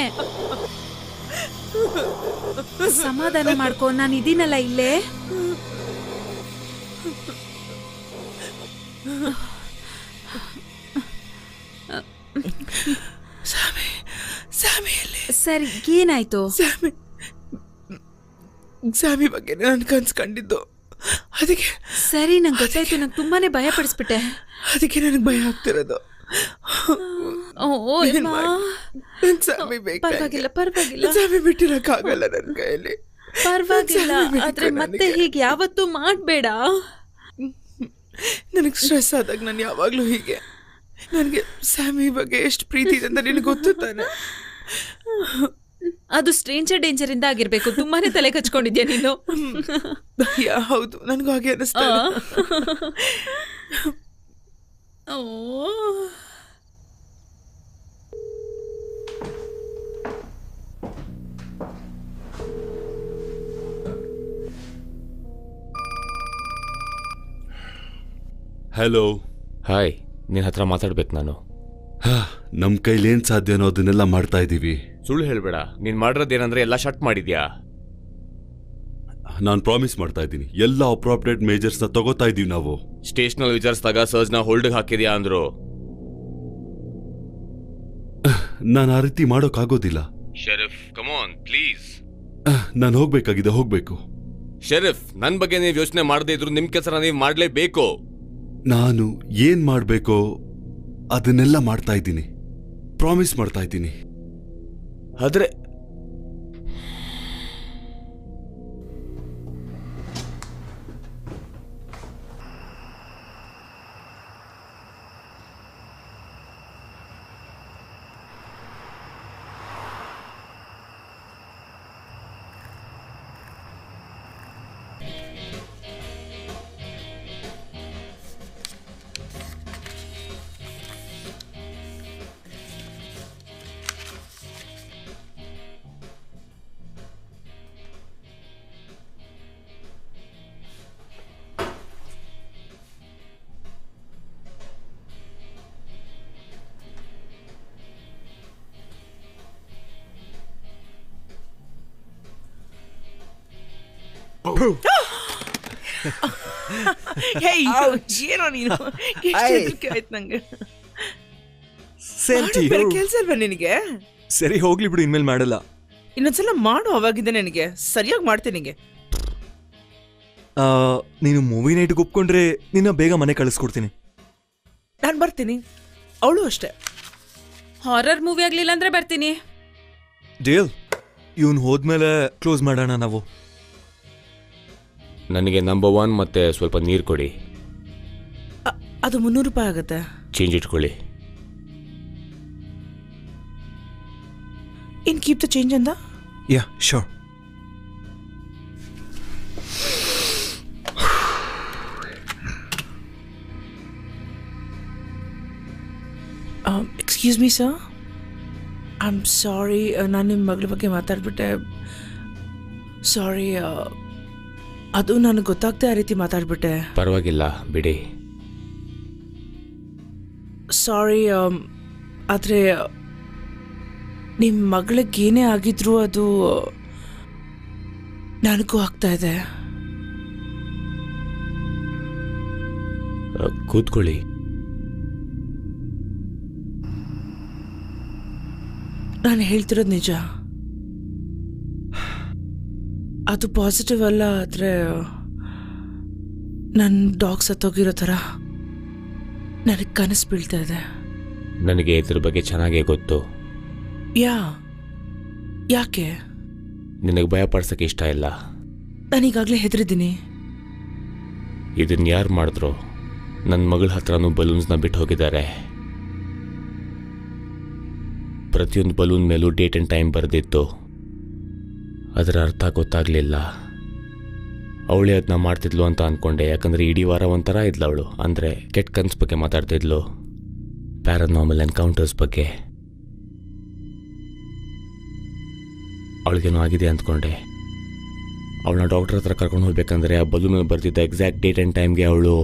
ಸಮಾಧಾನ ಮಾಡ್ಕೋ, ನಾನು ಇದೀನಲ್ಲ ಇಲ್ಲೇ. ಸರಿ, ಏನಾಯ್ತು? ಸ್ಯಾಮಿ ಬಗ್ಗೆ ನಾನು ಕನ್ಸ್ ಕಂಡಿದ್ದು. ಅದಕ್ಕೆ ಸರಿ, ನಂಗೆ ಗೊತ್ತಾಯ್ತು. ನಂಗೆ ತುಂಬಾನೇ ಭಯ ಪಡಿಸ್ಬಿಟ್ಟೆ. ಅದಕ್ಕೆ ನನಗೆ ಭಯ ಆಗ್ತಿರೋದು. ಪರವಾಗಿಲ್ಲ ಪರವಾಗಿಲ್ಲ ಸ್ಯಾಮಿ ಬಿಟ್ಟಿರಕ್ಕಾಗಲ್ಲ ನನ್ನ ಕೈಯಲ್ಲಿ. ಪರವಾಗಿಲ್ಲ, ಆದ್ರೆ ಮತ್ತೆ ಹೀಗೆ ಯಾವತ್ತೂ ಮಾಡ್ಬೇಡ. ನನಗೆ ಸ್ಟ್ರೆಸ್ ಆದಾಗ ನಾನು ಯಾವಾಗ್ಲೂ ಹೀಗೆ. ನನಗೆ ಸ್ಯಾಮಿ ಬಗ್ಗೆ ಎಷ್ಟು ಪ್ರೀತಿ ಇದೆ ಅಂತ ನಿನಗೆ ಗೊತ್ತು ತಾನೆ? ಅದು ಸ್ಟ್ರೇಂಜರ್ ಡೇಂಜರ್ ಇಂದ ಆಗಿರ್ಬೇಕು. ತುಂಬಾನೇ ತಲೆ ಕಚ್ಕೊಂಡಿದ್ಯಾ ನೀನು. ಹೌದು, ನನಗೂ ಹಾಗೆ ಅನಿಸ್ತಾ ಇದೆ. ಹಲೋ. ಹಾಯ್, ನಿನ್ನ ಹತ್ರ ಮಾತಾಡ್ಬೇಕು ನಾನು. ನಮ್ ಕೈಲಿ ಏನ್ ಸಾಧ್ಯನೋ ಅದನ್ನೆಲ್ಲ ಮಾಡ್ತಾ ಇದೀವಿ. ಸುಳ್ಳು ಹೇಳ್ಬೇಡ. ನೀನ್ ಮಾಡಿರೋದೇನಂದ್ರೆ ಎಲ್ಲ ಶಟ್ ಮಾಡಿದ್ಯಾ. ನಾನು ಪ್ರಾಮಿಸ್ ಮಾಡ್ತಾ ಇದ್ದೀನಿ, ಎಲ್ಲ ಅಪ್ರಾಪ್ರಿಯೇಟ್ ಮೇಜರ್ಸ್ ನ ತಗೋತಾ ಇದೀವಿ ನಾವು. ಸ್ಟೇಷನಲ್ಲಿ ವಿಚಾರಿಸಿದಾಗ ಸರ್ಜ್ನ ಹೋಲ್ಡ್ಗೆ ಹಾಕಿದ್ಯಾ ಅಂದ್ರು. ನಾನು ಆ ರೀತಿ ಮಾಡೋಕ್ಕಾಗೋದಿಲ್ಲ. Sharif, come on please. ನಾನು ಹೋಗ್ಬೇಕು. ಶರೀಫ್, ನನ್ ಬಗ್ಗೆ ನೀವು ಯೋಚನೆ ಮಾಡದೇ ಇದ್ರು ನಿಮ್ ಕೆಲಸ ನೀವು ಮಾಡ್ಲೇಬೇಕು. ನಾನು ಏನ್ ಮಾಡ್ಬೇಕೋ ಅದನ್ನೆಲ್ಲ ಮಾಡ್ತಾ ಇದ್ದೀನಿ. ಪ್ರಾಮಿಸ್ ಮಾಡ್ತಾ ಇದ್ದೀನಿ. ಆದ್ರೆ ಏನೋ ನೀನು ಆಯ್ತು ನಂಗೆ. ಕೆಲ್ಸ ಅಲ್ವಾ ನಿನಗೆ? ಸರಿ ಹೋಗ್ಲಿ ಬಿಡು, ಇನ್ಮೇಲೆ ಮಾಡಲ್ಲ. ಇನ್ನೊಂದ್ಸಲ ಮಾಡು, ಅವಾಗಿದ್ದೆ ನನಗೆ ಸರಿಯಾಗಿ ಮಾಡ್ತೀನಿ. ನಿಂಗೆ ನೀನು ಮೂವಿ ನೈಟ್ಗೆ ಒಪ್ಕೊಂಡ್ರೆ ನಿನ್ನ ಬೇಗ ಮನೆ ಕಳಿಸ್ಕೊಡ್ತೀನಿ. ನಾನು ಬರ್ತೀನಿ, ಅವಳು ಅಷ್ಟೇ. ಹಾರರ್ ಮೂವಿ ಆಗ್ಲಿಲ್ಲ ಅಂದ್ರೆ ಬರ್ತೀನಿ. ಡೇಲ್, ಇವನ್ ಹೋದ್ಮೇಲೆ ಕ್ಲೋಸ್ ಮಾಡೋಣ ನಾವು. ನನಗೆ ನಂಬರ್ 1 ಮತ್ತೆ ಸ್ವಲ್ಪ ನೀರು ಕೊಡಿ. ಅದು 300 ರೂಪಾಯಿ ಆಗುತ್ತೆ. ಚೇಂಜ್ ಇಟ್ಕೊಳ್ಳಿ. ಇನ್ ಕೀಪ್ ದ ಚೇಂಜ್ ಅಂದ. Yeah, sure. Excuse me sir, I am sorry. ನಾನು ನಿಮ್ಮ ಮಗಳ ಬಗ್ಗೆ ಮಾತಾಡ್ಬಿಟ್ಟೆ. ಸಾರಿ, ಅದು ನನಗೆ ಗೊತ್ತಾಗ್ತಾ ಆ ರೀತಿ ಮಾತಾಡ್ಬಿಟ್ಟೆ. ಪರವಾಗಿಲ್ಲ ಬಿಡಿ. ಸಾರಿ, ಆದರೆ ನಿಮ್ಮ ಮಗಳಿಗೇನೇ ಆಗಿದ್ರು ಅದು ನನಗೂ ಆಗ್ತಾ ಇದೆ. ಕೂತ್ಕೊಳ್ಳಿ. ನಾನು ಹೇಳ್ತಿರೋದು ನಿಜ. ಅದು ಪಾಸಿಟಿವ್ ಅಲ್ಲ, ಆದರೆ ನನ್ನ ಡಾಗ್ ಸತ್ತೋಗಿರೋ ಥರ ನನಗೆ ಕನಸು ಬೀಳ್ತಾ ಇದೆ. ನನಗೆ ಇದ್ರ ಬಗ್ಗೆ ಚೆನ್ನಾಗೇ ಗೊತ್ತು. ಯಾಕೆ? ನಿನಗೆ ಭಯ ಪಡ್ಸಕ್ಕೆ ಇಷ್ಟ ಇಲ್ಲ. ನಾನೀಗಾಗಲೇ ಹೆದರಿದ್ದೀನಿ. ಇದನ್ನ ಯಾರು ಮಾಡಿದ್ರು? ನನ್ನ ಮಗಳ ಹತ್ರನೂ ಬಲೂನ್ಸ್ನ ಬಿಟ್ಟು ಹೋಗಿದ್ದಾರೆ. ಪ್ರತಿಯೊಂದು ಬಲೂನ್ ಮೇಲೂ ಡೇಟ್ ಆ್ಯಂಡ್ ಟೈಮ್ ಬರೆದಿತ್ತು. ಅದರ ಅರ್ಥ ಗೊತ್ತಾಗಲಿಲ್ಲ. ಅವಳೇ ಅದನ್ನ ಮಾಡ್ತಿದ್ಲು ಅಂತ ಅಂದ್ಕೊಂಡೆ, ಯಾಕಂದರೆ ಇಡೀ ವಾರ ಒಂಥರ ಇದ್ಲು ಅವಳು. ಅಂದರೆ ಕೆಟ್ಟ ಕನ್ಸ್ ಬಗ್ಗೆ ಮಾತಾಡ್ತಿದ್ಲು, ಪ್ಯಾರಾನಾರ್ಮಲ್ ಎನ್ಕೌಂಟರ್ಸ್ ಬಗ್ಗೆ. ಅವಳಿಗೇನೋ ಆಗಿದೆ ಅಂದ್ಕೊಂಡೆ. ಅವಳನ್ನ ಡಾಕ್ಟರ್ ಹತ್ರ ಕರ್ಕೊಂಡು ಹೋಗ್ಬೇಕಂದ್ರೆ ಆ ಬಲೂನಲ್ಲಿ ಬರ್ತಿದ್ದ ಎಕ್ಸಾಕ್ಟ್ ಡೇಟ್ ಆ್ಯಂಡ್ ಟೈಮ್ಗೆ ಅವಳು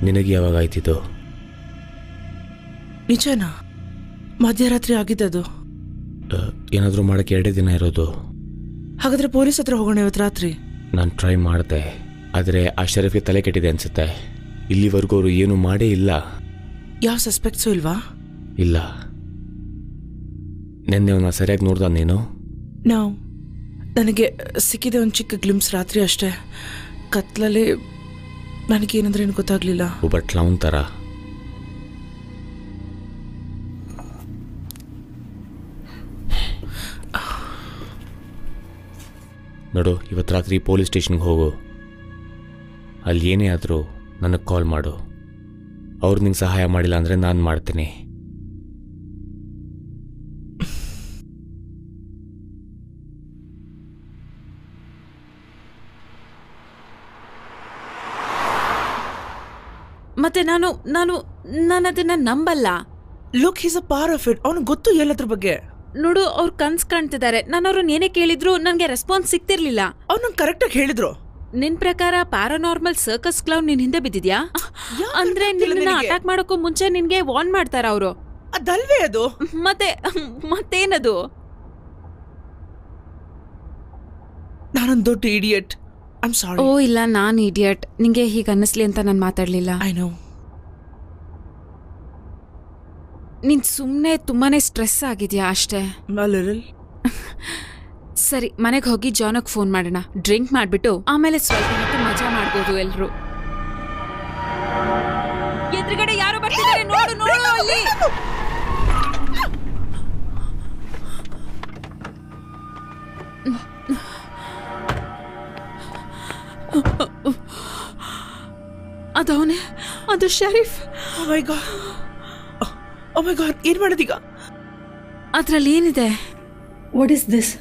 ನಿನಗೆ ಯಾವಾಗ ಆಯ್ತಿದ್ದು? ನಿಜನಾ? ಮಧ್ಯರಾತ್ರಿ ಆಗಿದ್ದದು. ಏನಾದರೂ ಮಾಡೋಕ್ಕೆ 2 ದಿನ ಇರೋದು. ಹಾಗಾದ್ರೆ ಪೊಲೀಸ್ ಹತ್ರ ಹೋಗೋಣ ಇವತ್ತು ರಾತ್ರಿ. ನಾನು ಟ್ರೈ ಮಾಡಿದೆ, ಆದರೆ ಆ ಶರೀಫ್ಗೆ ತಲೆ ಕೆಟ್ಟಿದೆ ಅನ್ಸುತ್ತೆ. ಇಲ್ಲಿವರೆಗೂ ಅವರು ಏನೂ ಮಾಡೇ ಇಲ್ಲ. ಯಾವ ಸಸ್ಪೆಕ್ಟ್ಸು ಇಲ್ವಾ? ಇಲ್ಲ. ನಿನ್ನೆ ಅವನ್ನ ಸರಿಯಾಗಿ ನೋಡ್ದ ನೀನು? ನಾವು ನನಗೆ ಸಿಕ್ಕಿದೆ ಒಂದು ಚಿಕ್ಕ ಗ್ಲಿಮ್ಸ್ ರಾತ್ರಿ ಅಷ್ಟೇ. ಕತ್ಲಲ್ಲಿ ನನಗೇನಂದ್ರೆ ಏನು ಗೊತ್ತಾಗ್ಲಿಲ್ಲ. ಒಬ್ಬ ಕ್ಲೌನ್ ಥರ. ನೋಡು, ಇವತ್ತು ರಾತ್ರಿ ಪೊಲೀಸ್ ಸ್ಟೇಷನ್ಗೆ ಹೋಗು. ಅಲ್ಲಿ ಏನೇ ಆದರೂ ನನಗೆ ಕಾಲ್ ಮಾಡು. ಅವ್ರು ನಿಂಗೆ ಸಹಾಯ ಮಾಡಿಲ್ಲ ಅಂದರೆ ನಾನು ಮಾಡ್ತೀನಿ. ಮತ್ತೆ ನಾನು ನಾನು ನಾನು ಅದನ್ನ ನಂಬಲ್ಲ. Look, is a part of it. ಅವನು ಗೊತ್ತು ಎಲ್ಲದ್ರ ಬಗ್ಗೆ. ನೋಡು, ಅವ್ರು ಕನ್ಸ್ ಕಾಣ್ತಿದ್ದಾರೆ. ನಾನು ಅವ್ರನ್ನ ಏನೇ ಕೇಳಿದ್ರು ನನಗೆ ರೆಸ್ಪಾನ್ಸ್ ಸಿಗ್ತಿರ್ಲಿಲ್ಲ. ಅವ್ನು ನಂಗೆ ಕರೆಕ್ಟಾಗಿ ಹೇಳಿದ್ರು. ನಿನ್ ಪ್ರಕಾರ ಪ್ಯಾರಾನಾರ್ಮಲ್ ಸರ್ಕಸ್ ಕ್ಲೌನ್ ನಿನ್ ಹಿಂದೆ ಬಿದ್ದಿದ್ಯಾ? ಅಂದ್ರೆ ನಿನ್ನ ಅಟ್ಯಾಕ್ ಮಾಡೋಕ್ಕೂ ಮುಂಚೆ ನಿನ್ಗೆ ವಾರ್ನ್ ಮಾಡ್ತಾರ ಅವರು? ಅದಲ್ವೇ ಅದು? ಮತ್ತೇನದು? ನಾನೊಂದು ದೊಡ್ಡ idiot. I am sorry. Oh ಇಲ್ಲ, ನಾನ್ ಇಡಿಯಟ್. ನಿಂಗೆ ಹೀಗೆ ಅನ್ನಿಸ್ಲಿ ಅಂತ ನಾನು ಮಾತಾಡ್ಲಿಲ್ಲ. I know. ನೀನ್ ಸುಮ್ಮನೆ ತುಂಬಾನೇ ಸ್ಟ್ರೆಸ್ ಆಗಿದ್ಯಾ ಅಷ್ಟೇ. ಸರಿ, ಮನೆಗೆ ಹೋಗಿ ಜಾನಕ್ ಫೋನ್ ಮಾಡೋಣ. ಡ್ರಿಂಕ್ ಮಾಡ್ಬಿಟ್ಟು ಆಮೇಲೆ ಸ್ವಲ್ಪ ಹೊತ್ತು ಮಜಾ ಮಾಡ್ಬೋದು ಎಲ್ರು. ಎದುರುಗಡೆ ಯಾರು ಬರ್ತಿದ್ದಾರೆ ನೋಡು, ನೋಡು ಅಲ್ಲಿ. ಅದವನೇ, ಅದು ಶರೀಫ್. ಓ ಮೈ ಗಾಡ್, ಓ ಮೈ ಗಾಡ್, ಏನ್ ಮಾಡೋದೀಗ? ಅದ್ರಲ್ಲಿ ಏನಿದೆ? What is this?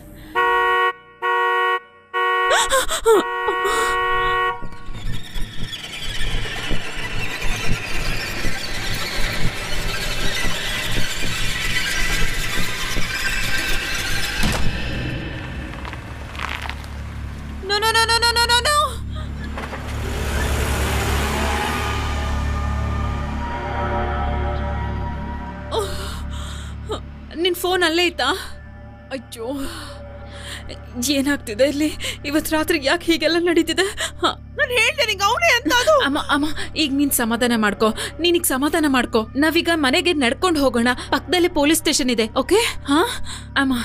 No, no, no, no, no, no, no, no. ನಿನ್ ಫೋನ್ ಅಲ್ಲೇ ಇತ್ತಾ? ಅಯ್ಯೋ, ಏನಾಗ್ತಿದೆ ಇಲ್ಲಿ? ಇವತ್ತು ರಾತ್ರಿ ಯಾಕೆ ಹೀಗೆಲ್ಲ ನಡೀತಿದೆ? ನಾನು ಹೇಳ್ದೆ ನಿಂಗೆ ಅವನೇ ಅಂತ. ಅಮ್ಮ, ಈಗ ನೀನ್ ಸಮಾಧಾನ ಮಾಡ್ಕೋ. ನೀನೀಗ ಸಮಾಧಾನ ಮಾಡ್ಕೋ. ನಾವೀಗ ಮನೆಗೆ ನಡ್ಕೊಂಡು ಹೋಗೋಣ. ಪಕ್ಕದಲ್ಲೇ ಪೊಲೀಸ್ ಸ್ಟೇಷನ್ ಇದೆ. ಓಕೆ? ಹಾ ಅಮ್ಮ,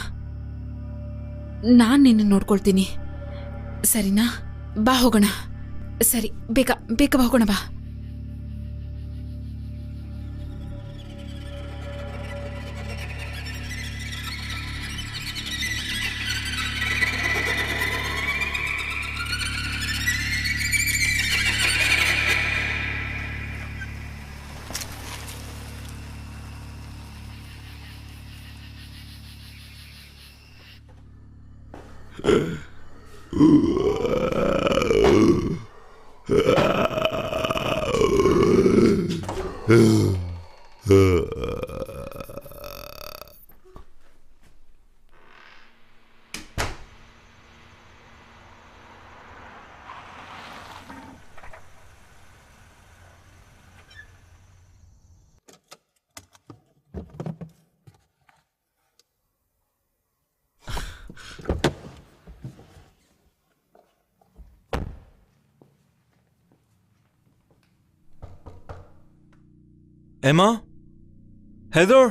ನಾನ್ ನಿನ್ನ ನೋಡ್ಕೊಳ್ತೀನಿ, ಸರಿನಾ? ಬಾ ಹೋಗೋಣ. ಸರಿ, ಬೇಗ ಬೇಗ ಹೋಗೋಣ, ಬಾ. Emma? Heather?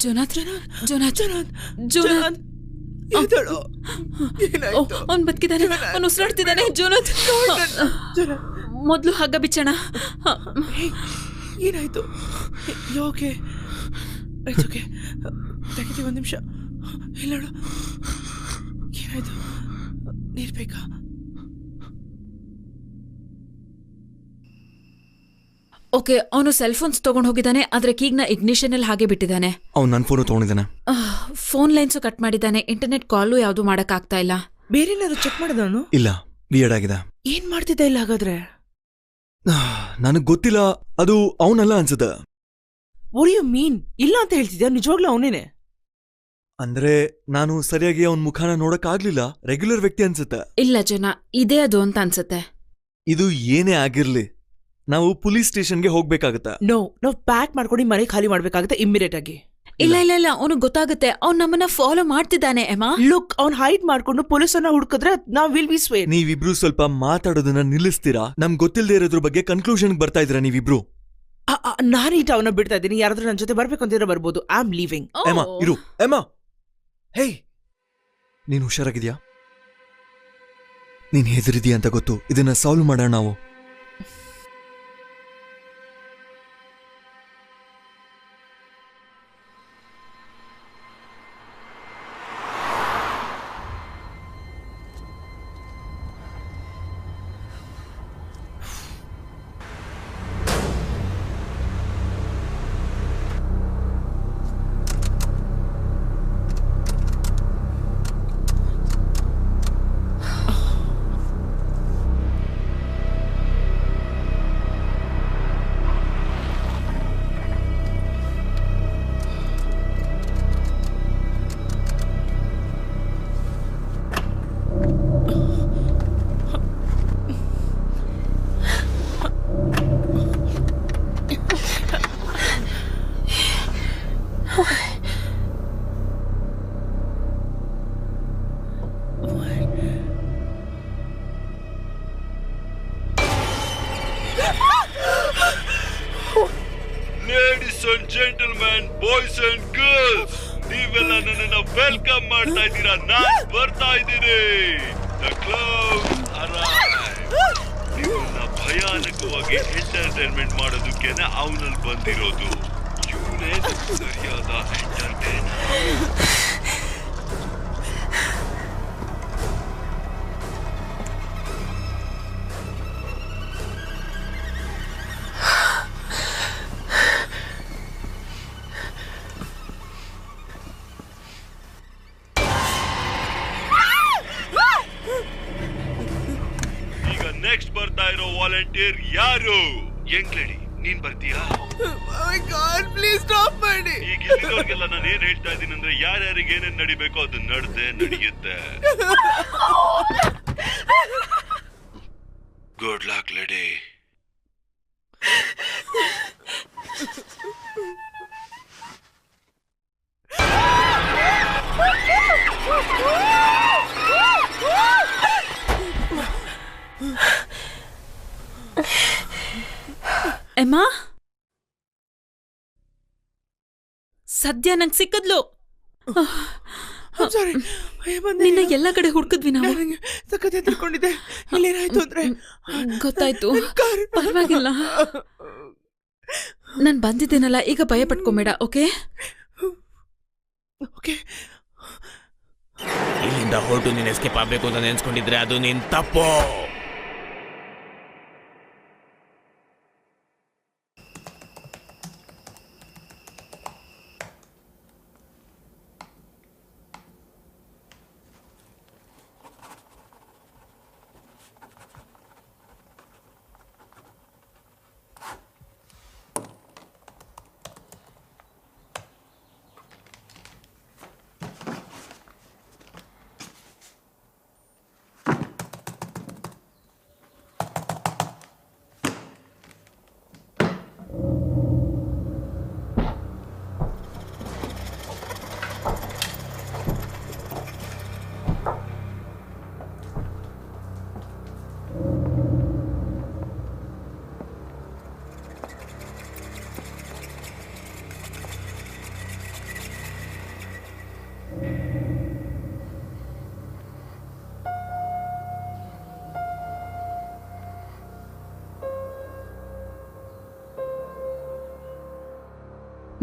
ಜೋನಾಥ್ ಜೋನಾಥ್ ಜೋನಾಥ್ ಎದ್ದೇಳು. ಏನಾಯ್ತು? ಅವ್ನು ಬದುಕಿದ್ದಾನೆ, ಅವ್ನು ಉಸಿರಾಡ್ತಿದ್ದಾನೆ. ಜೋನಾಥ್, ಮೊದಲು ಹಗ್ಗ ಬಿಚ್ಚೋಣ. ಏನಾಯ್ತು? ಓಕೆ ಓಕೆ, ತೆಗಿತೀವಿ, ಒಂದು ನಿಮಿಷ. ಇಲ್ಲ ನೋಡು, ಏನಾಯ್ತು? ನೀರು ಬೇಕಾ? ಓಕೆ, ಅವನು ಸೆಲ್ ಫೋನ್ಸ್ ತಗೊಂಡು ಹೋಗಿದ್ದಾನೆ, ಆದ್ರೆ ಕೀಗ್ನ ಇಗ್ನಿಷನ್ ಅಲ್ಲಿ ಹಾಗೆ ಬಿಟ್ಟಿದ್ದಾನೆ. ಅವ್ನು ನನ್ನ ಫೋನು ತೊಗೊಂಡಿದ್ದಾನೆ. ಫೋನ್ ಲೈನ್ಸು ಕಟ್ ಮಾಡಿದ್ದಾನೆ. ಇಂಟರ್ನೆಟ್ ಕಾಲು ಯಾವುದು ಮಾಡಕ್ ಆಗ್ತಾ ಇಲ್ಲ. ಬೇರೆ ಏನಾದ್ರು ಚೆಕ್ ಮಾಡಿದವನು? ಇಲ್ಲ, ವಿಯರ್ಡ್ ಆಗಿದೆ. ಏನ್ ಮಾಡ್ತಿದ್ದ ಇಲ್ಲ ಹಾಗಾದ್ರೆ? ನನಗ್ ಗೊತ್ತಿಲ್ಲ, ಅದು ಅವನಲ್ಲ ಅನ್ಸುತ್ತೆ. What you mean? ಇಲ್ಲ ಅಂತ ಹೇಳ್ತಿದ್ಯಾ? ನಿಜವಾಗ್ಲೂ ಅವನೇನೆ? ಅಂದ್ರೆ ನಾನು ಸರಿಯಾಗಿ ಅವನ್ ಮುಖಾನ ನೋಡಕ್ ಆಗ್ಲಿಲ್ಲ. ರೆಗ್ಯುಲರ್ ವ್ಯಕ್ತಿ ಅನ್ಸುತ್ತೆ. ಇಲ್ಲ ಜನ, ಇದೇ ಅದು ಅಂತ ಅನ್ಸುತ್ತೆ. ಇದು ಏನೇ ಆಗಿರ್ಲಿ, ನಾವು ಪೊಲೀಸ್ ಸ್ಟೇಷನ್ಗೆ ಹೋಗ್ಬೇಕಾಗತ್ತ. ನಾವು ಪ್ಯಾಕ್ ಮಾಡ್ಕೊಂಡು ಮನೆ ಖಾಲಿ ಮಾಡ್ಬೇಕಾಗತ್ತೆ ಇಮ್ಮಿಡಿಯೇಟ್ ಆಗಿ. ಇಲ್ಲ ಇಲ್ಲ ಇಲ್ಲ, ಅವನು ಗೊತ್ತಾಗುತ್ತೆ. ಅವ್ನು ನಮ್ಮನ್ನ ಫಾಲೋ ಮಾಡ್ತಿದ್ದಾನೆ. ಎಮಾ, ಲುಕ್, ಅವ್ನ್ ಹೈಡ್ ಮಾಡ್ಕೊಂಡು ಪೊಲೀಸನ್ನ ಹುಡುಕಿದ್ರೆ ನಾವ್ ವಿಲ್ ಬಿ ಸ್ವೇರ್. ನೀವಿಬ್ರು ಸ್ವಲ್ಪ ಮಾತಾಡೋದನ್ನ ನಿಲ್ಲಿಸ್ತೀರಾ? ನಮ್ಗೆ ಗೊತ್ತಿಲ್ಲದೆ ಇರೋದ್ರ ಬಗ್ಗೆ ಕನ್ಕ್ಲೂಷನ್ ಬರ್ತಾ ಇದ್ದೀರಾ ನೀವಿಬ್ರು. ನಾನೀಟ ಅವನ್ನ ಬಿಡ್ತಾ ಇದ್ದೀನಿ. ಯಾರಾದ್ರೂ ನನ್ನ ಜೊತೆ ಬರ್ಬೇಕು ಅಂತಿದ್ರೆ ಬರ್ಬೋದು. I am living. ಎಮಾ ಇರು. ಎಮಾ, ಹೇ, ನೀನ್ ಹುಷಾರಾಗಿದ್ಯಾ? ನೀನ್ ಹೆದರಿದ್ಯಾ ಅಂತ ಗೊತ್ತು. ಇದನ್ನ ಸಾಲ್ವ್ ಮಾಡೋಣ ನಾವು. Ladies and gentlemen, boys and girls, ನೀವೆಲ್ಲ ನನ್ನನ್ನ ವೆಲ್ಕಮ್ ಮಾಡ್ತಾ ಇದ್ದೀರಾ. ನಾನ್ ಬರ್ತಾ ಇದ್ದೀನಿ. The clouds arrive. ನಿಮ್ಮನ್ನ ಭಯಾನಕವಾಗಿ ಎಂಟರ್ಟೈನ್ಮೆಂಟ್ ಮಾಡೋದಕ್ಕೇನೆ ಅವನಲ್ಲಿ ಬಂದಿರೋದು. ಇವನೇ ಸರಿಯಾದ ಎಂಟರ್ಟೈನರ್. ನೆಕ್ಸ್ಟ್ ಬರ್ತಾ ಇರೋ ವಾಲಂಟಿಯರ್ ಯಾರು? ಯಂಗ್ ಲೇಡಿ, ನೀನ್ ಬರ್ತೀಯಾ? ಪ್ಲೀಸ್ ಸ್ಟಾಪ್ ಮಾಡಿ. ಈಗ ಇಲ್ಲಿರೋರ್ಗೆಲ್ಲ ನಾನು ಏನ್ ಹೇಳ್ತಾ ಇದ್ದೀನಿ ಅಂದ್ರೆ, ಯಾರ್ಯಾರಿಗೆ ಏನೇನ್ ನಡಿಬೇಕೋ ಅದು ನಡೆಯುತ್ತೆ. Good luck lady. ಎಮಾ, ಸದ್ಯ ನಂಗೆ ಸಿಕ್ಕದ್ಲು. ನಿನ್ನ ಎಲ್ಲ ಕಡೆ ಹುಡುಕಿದ್ವಿ ನಾವು. ಸಖತ್ ತಿಳ್ಕೊಂಡಿದ್ದೆ. ಇಲ್ಲೇನಾಯ್ತು ಅಂದ್ರೆ ಗೊತ್ತಾಯ್ತು. ಪರವಾಗಿಲ್ಲ, ನಾನ್ ಬಂದಿದ್ದೇನಲ್ಲ, ಈಗ ಭಯ ಪಟ್ಕೊಂಬೇಡ. Okay okay. ಇಲ್ಲಿಂದ ಹೊರಟು ನೀನ್ ಎಸ್ಕೇಪ್ ಆಗ್ಬೇಕು ಅಂತ ನೆನ್ಸ್ಕೊಂಡಿದ್ರೆ ಅದು ನಿನ್ ತಪ್ಪು.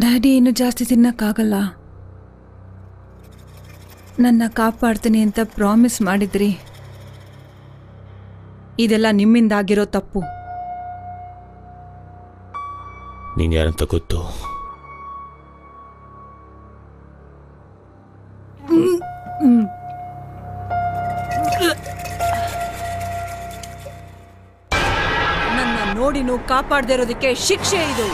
ಡ್ಯಾಡಿ ಇನ್ನು ಜಾಸ್ತಿ ತಿನ್ನಕ್ಕಾಗಲ್ಲ. ನನ್ನ ಕಾಪಾಡ್ತೀನಿ ಅಂತ ಪ್ರಾಮಿಸ್ ಮಾಡಿದ್ರಿ. ಇದೆಲ್ಲ ನಿಮ್ಮಿಂದಾಗಿರೋ ತಪ್ಪು. ನೀನು ಯಾರಂತ ಗೊತ್ತು? ನನ್ನ ನೋಡಿನೂ ಕಾಪಾಡದೇ ಇರೋದಕ್ಕೆ ಶಿಕ್ಷೆ ಇದು.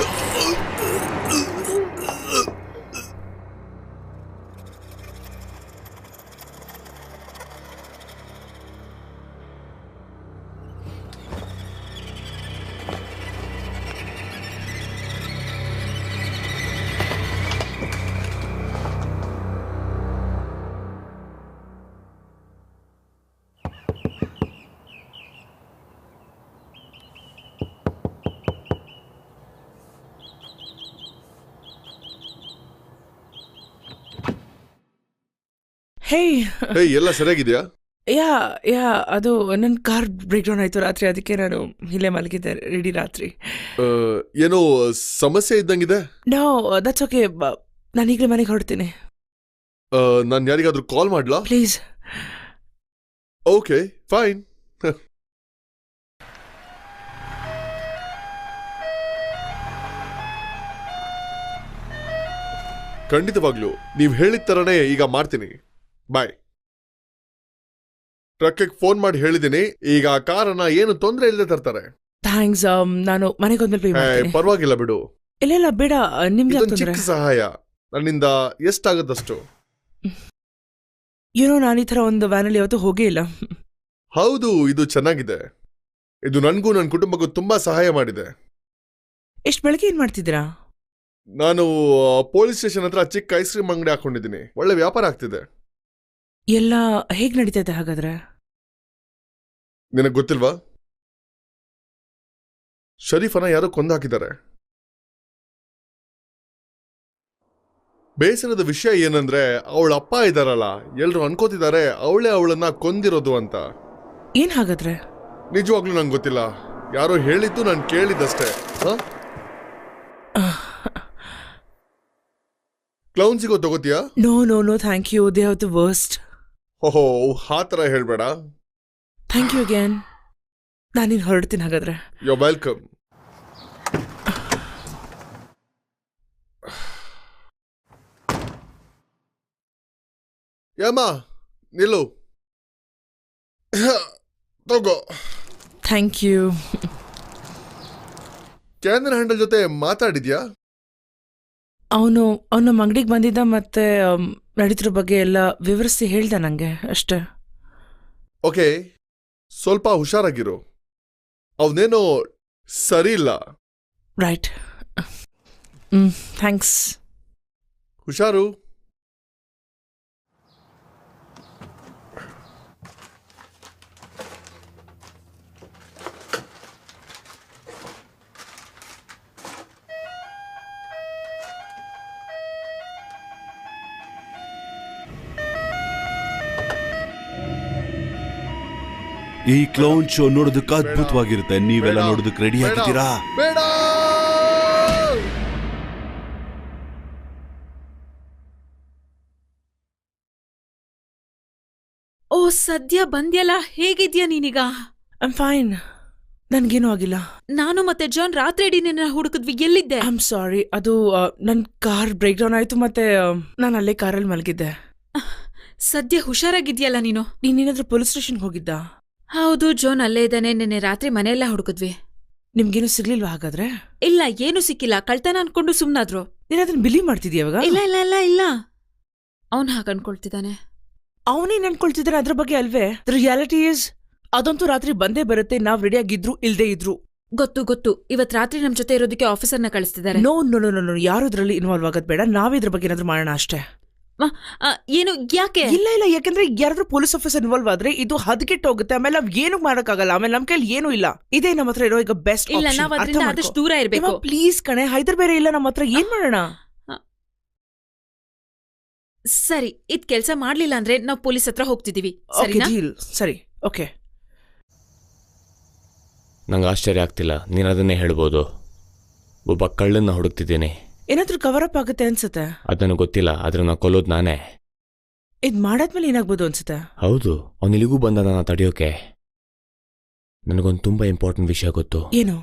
ಹೇ ಎಲ್ಲ ಸರಿಯಾಗಿದ್ಯಾ? ಯಾ ಯಾ ಅದು ನನ್ನ ಕಾರ್ ಬ್ರೇಕ್ ಡೌನ್ ಆಯಿತು ರಾತ್ರಿ, ಅದಕ್ಕೆ ನಾನು ಇಲ್ಲೇ ಮಲಗಿದ್ದೆ ಇಡೀ ರಾತ್ರಿ. ಏನೋ ಸಮಸ್ಯೆ ಇದ್ದಂಗಿದೆ. ನೋ ದಟ್ಸ್ ಓಕೆ, ನಾನು ಈಗಲೇ ಮನೆಗೆ ಹೊರಡ್ತೀನಿ. ನಾನು ಯಾರಿಗಾದ್ರೂ ಕಾಲ್ ಮಾಡ್ಲಾ? ಪ್ಲೀಸ್. Okay fine. ಖಂಡಿತವಾಗ್ಲು ನೀವು ಹೇಳಿದ ಥರನೇ ಈಗ ಮಾಡ್ತೀನಿ. ಬಾಯ್. ಟ್ರಕ್ಕಿಗೆ ಫೋನ್ ಮಾಡಿ ಹೇಳಿದ್ದೀನಿ, ಈಗ ಕಾರನ್ನ ಏನು ತೊಂದರೆ ಇಲ್ಲದೆ ತರ್ತಾರೆ. ಥ್ಯಾಂಕ್ಸ್. ನಾನು ಮನೆಗೆ ಹೋದ್ಮೇಲೆ ಪೇ ಮಾಡ್ತೀನಿ. ಪರವಾಗಿಲ್ಲ ಬಿಡು. ಇಲ್ಲ ಬೇಡ, ನಿಮ್ಗೆ ಇದೊಂದು ಚಿಕ್ಕ ಸಹಾಯ, ನನ್ನಿಂದ ಎಷ್ಟಾಗತ್ತಷ್ಟು. ಏನೋ ನಾನು ಈ ಥರ ಒಂದು ವ್ಯಾನಲ್ಲಿ ಯಾವತ್ತೂ ಹೋಗೇ ಇಲ್ಲ. ಹೌದು, ಇದು ಚೆನ್ನಾಗಿದೆ. ಇದು ನನಗೂ ನನ್ನ ಕುಟುಂಬಕ್ಕೂ ತುಂಬಾ ಸಹಾಯ ಮಾಡಿದೆ. ಎಷ್ಟು ಬೆಳಗ್ಗೆ ಏನ್ ಮಾಡ್ತಿದ್ದೀರಾ? ನಾನು ಪೊಲೀಸ್ ಸ್ಟೇಷನ್ ಹತ್ರ ಚಿಕ್ಕ ಐಸ್ ಕ್ರೀಮ್ ಅಂಗಡಿ ಹಾಕೊಂಡಿದ್ದೀನಿ. ಒಳ್ಳೆ ವ್ಯಾಪಾರ ಆಗ್ತಿದೆ. ಎಲ್ಲ ಹೇಗ್ ನಡೀತೈತೆ ಹಾಗಾದ್ರೆ? ನಿನಗೆ ಗೊತ್ತಿಲ್ವಾ? ಶರೀಫನ ಯಾರೋ ಕೊಂದು ಹಾಕಿದ್ದಾರೆ. ಬೇಸರದ ವಿಷಯ ಏನಂದ್ರೆ ಅವಳ ಅಪ್ಪ ಇದ್ದಾರಲ್ಲ, ಎಲ್ರು ಅನ್ಕೋತಿದ್ದಾರೆ ಅವಳೇ ಅವಳನ್ನ ಕೊಂದಿರೋದು ಅಂತ. ಏನ್ ಹಾಗಾದ್ರೆ? ನಿಜವಾಗ್ಲೂ ನಂಗೆ ಗೊತ್ತಿಲ್ಲ, ಯಾರೋ ಹೇಳಿದ್ದು ನಾನು ಕೇಳಿದ್ದಷ್ಟೇ. ಕ್ಲೌನ್ ಸಿಗೋ ತಗೋತೀಯಾ? No no no thank you, they are the worst. ಓಹೋ, ಆ ಥರ ಹೇಳ್ಬೇಡ. Thank you again. ನಾನಿನ್ ಹೊರಡ್ತೀನಿ ಹಾಗಾದ್ರೆ. You are welcome. ಯಮ್ಮ ನಿಲ್ಲು, ತಗೋ. Thank you. ಕ್ಯಾನರ್ ಹ್ಯಾಂಡಲ್ ಜೊತೆ ಮಾತಾಡಿದ್ಯಾ? ಅವನು ನಮ್ಮ ಅಂಗಡಿಗೆ ಬಂದಿದ್ದ, ಮತ್ತೆ ನಡೀತಿರೋ ಬಗ್ಗೆ ಎಲ್ಲ ವಿವರಿಸಿ ಹೇಳ್ದ ನಂಗೆ ಅಷ್ಟೇ. ಓಕೆ, ಸ್ವಲ್ಪ ಹುಷಾರಾಗಿರು. ಅವನೇನೋ ಸರಿ ಇಲ್ಲ. ರೈಟ್. ಥ್ಯಾಂಕ್ಸ್. ಹುಷಾರು. ಈ ಕ್ಲೌನ್ ಶೋ ನೋಡೋದಕ್ಕೆ ಅದ್ಭುತವಾಗಿರುತ್ತೆ. ನೀವೆಲ್ಲ ನೋಡೋದಕ್ಕೆ ರೆಡಿ ಆಗಿದ್ದೀರಾ? ಬೇಡ. ಓ ಸದ್ಯ ಬಂದ್ಯಲ್ಲ, ಹೇಗಿದ್ಯಾ ನೀನೀಗ? ಐಮ್ ಫೈನ್, ನನ್ಗೇನೂ ಆಗಿಲ್ಲ. ನಾನು ಮತ್ತೆ ಜಾನ್ ರಾತ್ರಿ ಇಡೀ ನಿನ್ನ ಹುಡುಕಿದ್ವಿ, ಎಲ್ಲಿದ್ದೆ? ಐಮ್ ಸಾರಿ, ಅದು ನನ್ನ ಕಾರ್ ಬ್ರೇಕ್ ಡೌನ್ ಆಯ್ತು, ಮತ್ತೆ ನಾನು ಅಲ್ಲೇ ಕಾರಲ್ಲಿ ಮಲಗಿದ್ದೆ. ಸದ್ಯ ಹುಷಾರಾಗಿದ್ಯಲ್ಲ ನೀನು? ನೀನೇನಾದ್ರೂ ಪೊಲೀಸ್ ಸ್ಟೇಷನ್ಗೆ ಹೋಗಿದ್ದ? ಹೌದು, ಜೋನ್ ಅಲ್ಲೇ ಇದ್ದಾನೆ. ನಿನ್ನೆ ರಾತ್ರಿ ಮನೆಯೆಲ್ಲ ಹುಡುಕಿದ್ವಿ. ನಿಮ್ಗೇನು ಸಿಗ್ಲಿಲ್ವಾ ಹಾಗಾದ್ರೆ? ಇಲ್ಲ, ಏನು ಸಿಕ್ಕಿಲ್ಲ. ಕಳ್ತನ ಅನ್ಕೊಂಡು ಸುಮ್ನಾದ್ರು. ನೀನ್ ಅದನ್ನ ಬಿಲೀವ್ ಮಾಡ್ತಿದ್ಯಾವಾಗ? ಇಲ್ಲ ಇಲ್ಲ ಇಲ್ಲ ಇಲ್ಲ, ಅವನ್ ಹಾಗೆ ಅನ್ಕೊಳ್ತಿದ್ದಾನೆ. ಅವನೇನ್ ಅನ್ಕೊಳ್ತಿದ್ದಾನೆ ಅದ್ರ ಬಗ್ಗೆ ಅಲ್ವೇ? ದ ರಿಯಾಲಿಟಿ ಇಸ್ ಅದಂತೂ ರಾತ್ರಿ ಬಂದೇ ಬರುತ್ತೆ, ನಾವ್ ರೆಡಿ ಆಗಿದ್ರು ಇಲ್ದೇ ಇದ್ರು. ಗೊತ್ತು ಗೊತ್ತು, ಇವತ್ ರಾತ್ರಿ ನಮ್ ಜೊತೆ ಇರೋದಕ್ಕೆ ಆಫೀಸರ್ನ ಕಳಿಸ್ತಿದ್ದಾರೆ. ನೋ ನೋ ನೋ ನೋ, ಯಾರು ಇದ್ರಲ್ಲಿ ಇನ್ವಾಲ್ವ್ ಆಗೋದ್ ಬೇಡ. ನಾವಿದ್ರ ಬಗ್ಗೆ ಏನಾದ್ರು ಮಾಡೋಣ ಅಷ್ಟೇ. ಏನು, ಯಾಕೆ? ಇಲ್ಲ ಇಲ್ಲ, ಯಾಕಂದ್ರೆ ಯಾರಾದ್ರೂ ಪೊಲೀಸ್ ಆಫೀಸರ್ ಇನ್ವಾಲ್ವ್ ಆದ್ರೆ ಇದು ಹದಗೆಟ್ಟು ಹೋಗುತ್ತೆ. ಆಮೇಲೆ ನಾವ್ ಏನು ಮಾಡಕ್ಕಾಗಲ್ಲ. ಆಮೇಲೆ ನಮ್ ಕೈಲಿ ಏನೂ ಇಲ್ಲ. ಇದೇ ನಮ್ಮ ಹತ್ರ ಇರೋ ಈಗ ಬೆಸ್ಟ್. ಇಲ್ಲ, ನಾವ್ ಅದರಿಂದ ಆದಷ್ಟು ದೂರ ಇರ್ಬೇಕು. ಪ್ಲೀಸ್ ಕಣೆ, ಹೈದರ್ ಬೇರೆ ಇಲ್ಲ ನಮ್ಮ ಹತ್ರ, ಏನ್ ಮಾಡೋಣ? ಸರಿ, ಇದ್ ಕೆಲ್ಸ ಮಾಡ್ಲಿಲ್ಲ ಅಂದ್ರೆ ನಾವ್ ಪೊಲೀಸ್ ಹತ್ರ ಹೋಗ್ತಿದೀವಿ. ಸರಿ, ಓಕೆ. ನಂಗೆ ಆಶ್ಚರ್ಯ ಆಗ್ತಿಲ್ಲ, ನೀನು ಅದನ್ನೇ ಹೇಳ್ಬೋದು. ಒಬ್ಬ ಕಳ್ಳನ್ನ ಹುಡುಕ್ತಿದ್ದೀನಿ. ಏನಾದ್ರೂ ಕವರ್ ಅಪ್ ಆಗುತ್ತೆ ಅನ್ಸುತ್ತೆ. ಅದು ನನಗೆ ಗೊತ್ತಿಲ್ಲ, ಆದ್ರೆ ನಾ ಕೊಲ್ಲೋದು ನಾನೇ. ಇದ್ ಮಾಡಾದ್ಮೇಲೆ ಏನಾಗ್ಬೋದು ಅನ್ಸುತ್ತೆ. ಹೌದು, ಅವನು ಇಲ್ಲಿಗೂ ಬಂದ ನನ್ನ ತಡೆಯೋಕೆ. ನನಗೊಂದು ತುಂಬಾ ಇಂಪಾರ್ಟೆಂಟ್ ವಿಷಯ ಗೊತ್ತು. ಏನು?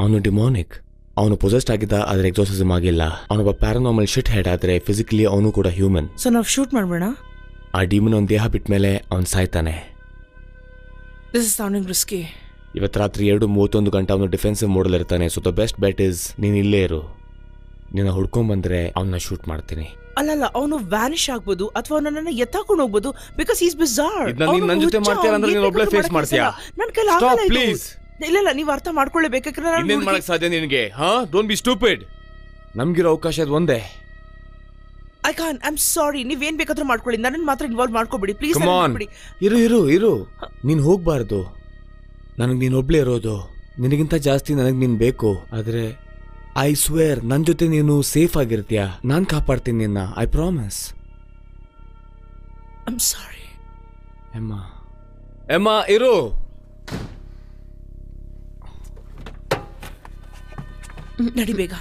ಅವನು ಡಿಮೋನಿಕ್. ಅವನು ಪೊಸೆಸ್ಡ್ ಆಗಿದ್ದ, ಆದ್ರೆ ಎಕ್ಸಾಸಿಸಮ್ ಆಗಿಲ್ಲ. ಅವನೊಬ್ಬ ಪ್ಯಾರಾನಾರ್ಮಲ್ ಶಿಟ್ ಹೆಡ್, ಆದ್ರೆ ಫಿಸಿಕಲಿ ಅವನು ಕೂಡ ಹ್ಯೂಮನ್. ಸೊ ನಾವ್ ಶೂಟ್ ಮಾಡ್ಬೇಡ. ಆ ಡಿಮನ್ ಅವನ ದೇಹ ಬಿಟ್ಟ ಮೇಲೆ ಅವನು ಸಾಯ್ತಾನೆ. This is sounding risky. ಇವತ್ತು ರಾತ್ರಿ 2:31 ಗಂಟೆ ಅವನು ಡಿಫೆನ್ಸಿವ್ ಮೋಡಲ್ ಇರ್ತಾನೆ. So the best bet is ನೀನು ಇಲ್ಲೇ ಇರು. ನಿನ್ನ ಹುಡ್ಕೊಂಡ್ಬಂದ್ರೆ ಅವನ್ನ ಶೂಟ್ ಮಾಡ್ತೀನಿ. ಅಲ್ಲಲ್ಲ, ಅವನು ವ್ಯಾನಿಶ್ ಆಗ್ಬೋದು ಅಥವಾ ನನ್ನನ್ನ ಎತ್ತಾಕೊಂಡು ಹೋಗ್ಬೋದು. Because is ಬಿಜಾರ್. ಇದನ್ನ ನೀನ್ ನನ್ ಜೊತೆ ಮಾಡ್ತೀಯ ಅಂದ್ರೆ ನೀನು ಒಬ್ಳೆ ಫೇಸ್ ಮಾಡ್ತೀಯಾ? ನನ್ ಕೈಲಿ ಆಗಲ್ಲ ಇದು. ಪ್ಲೀಸ್. ಇಲ್ಲ ನೀವು ಅರ್ಥ ಮಾಡ್ಕೊಳ್ಳೇಬೇಕಾದ್ರೆ ಇನ್ನೇನ್ ಮಾಡಕ್ ಸಾಧ್ಯ ನಿನಗೆ? Don't be stupid. ನಮ್ಗಿರೋ ಅವಕಾಶ ಅದು ಒಂದೇ. I can't. I am sorry. ನೀವೇನ್ ಬೇಕಾದ್ರೂ ಮಾಡ್ಕೊಳ್ಳಿ, ನನ್ನ ಮಾತ್ರ ಇನ್ವಾಲ್ವ್ ಮಾಡ್ಕೋಬಿಡಿ ಪ್ಲೀಸ್. ಕಮ್ ಆನ್, ಇರು. ನೀನ್ ಹೋಗ್ಬಾರ್ದು. ನನಗ್ ನೀನ್ ಒಬ್ಳೆ ಇರೋದು. ನಿನಗಿಂತ ಜಾಸ್ತಿ ನನಗ್ ನೀನ್ ಬೇಕು. ಆದ್ರೆ ಐ ಸ್ವೇರ್ ನನ್ ಜೊತೆ ನೀನು ಸೇಫ್ ಆಗಿರ್ತೀಯ. ನಾನ್ ಕಾಪಾಡ್ತೀನಿ ನಿನ್ನ. I promise. I am sorry. Emma ಇರು. ನಡಿ ಬೇಗ.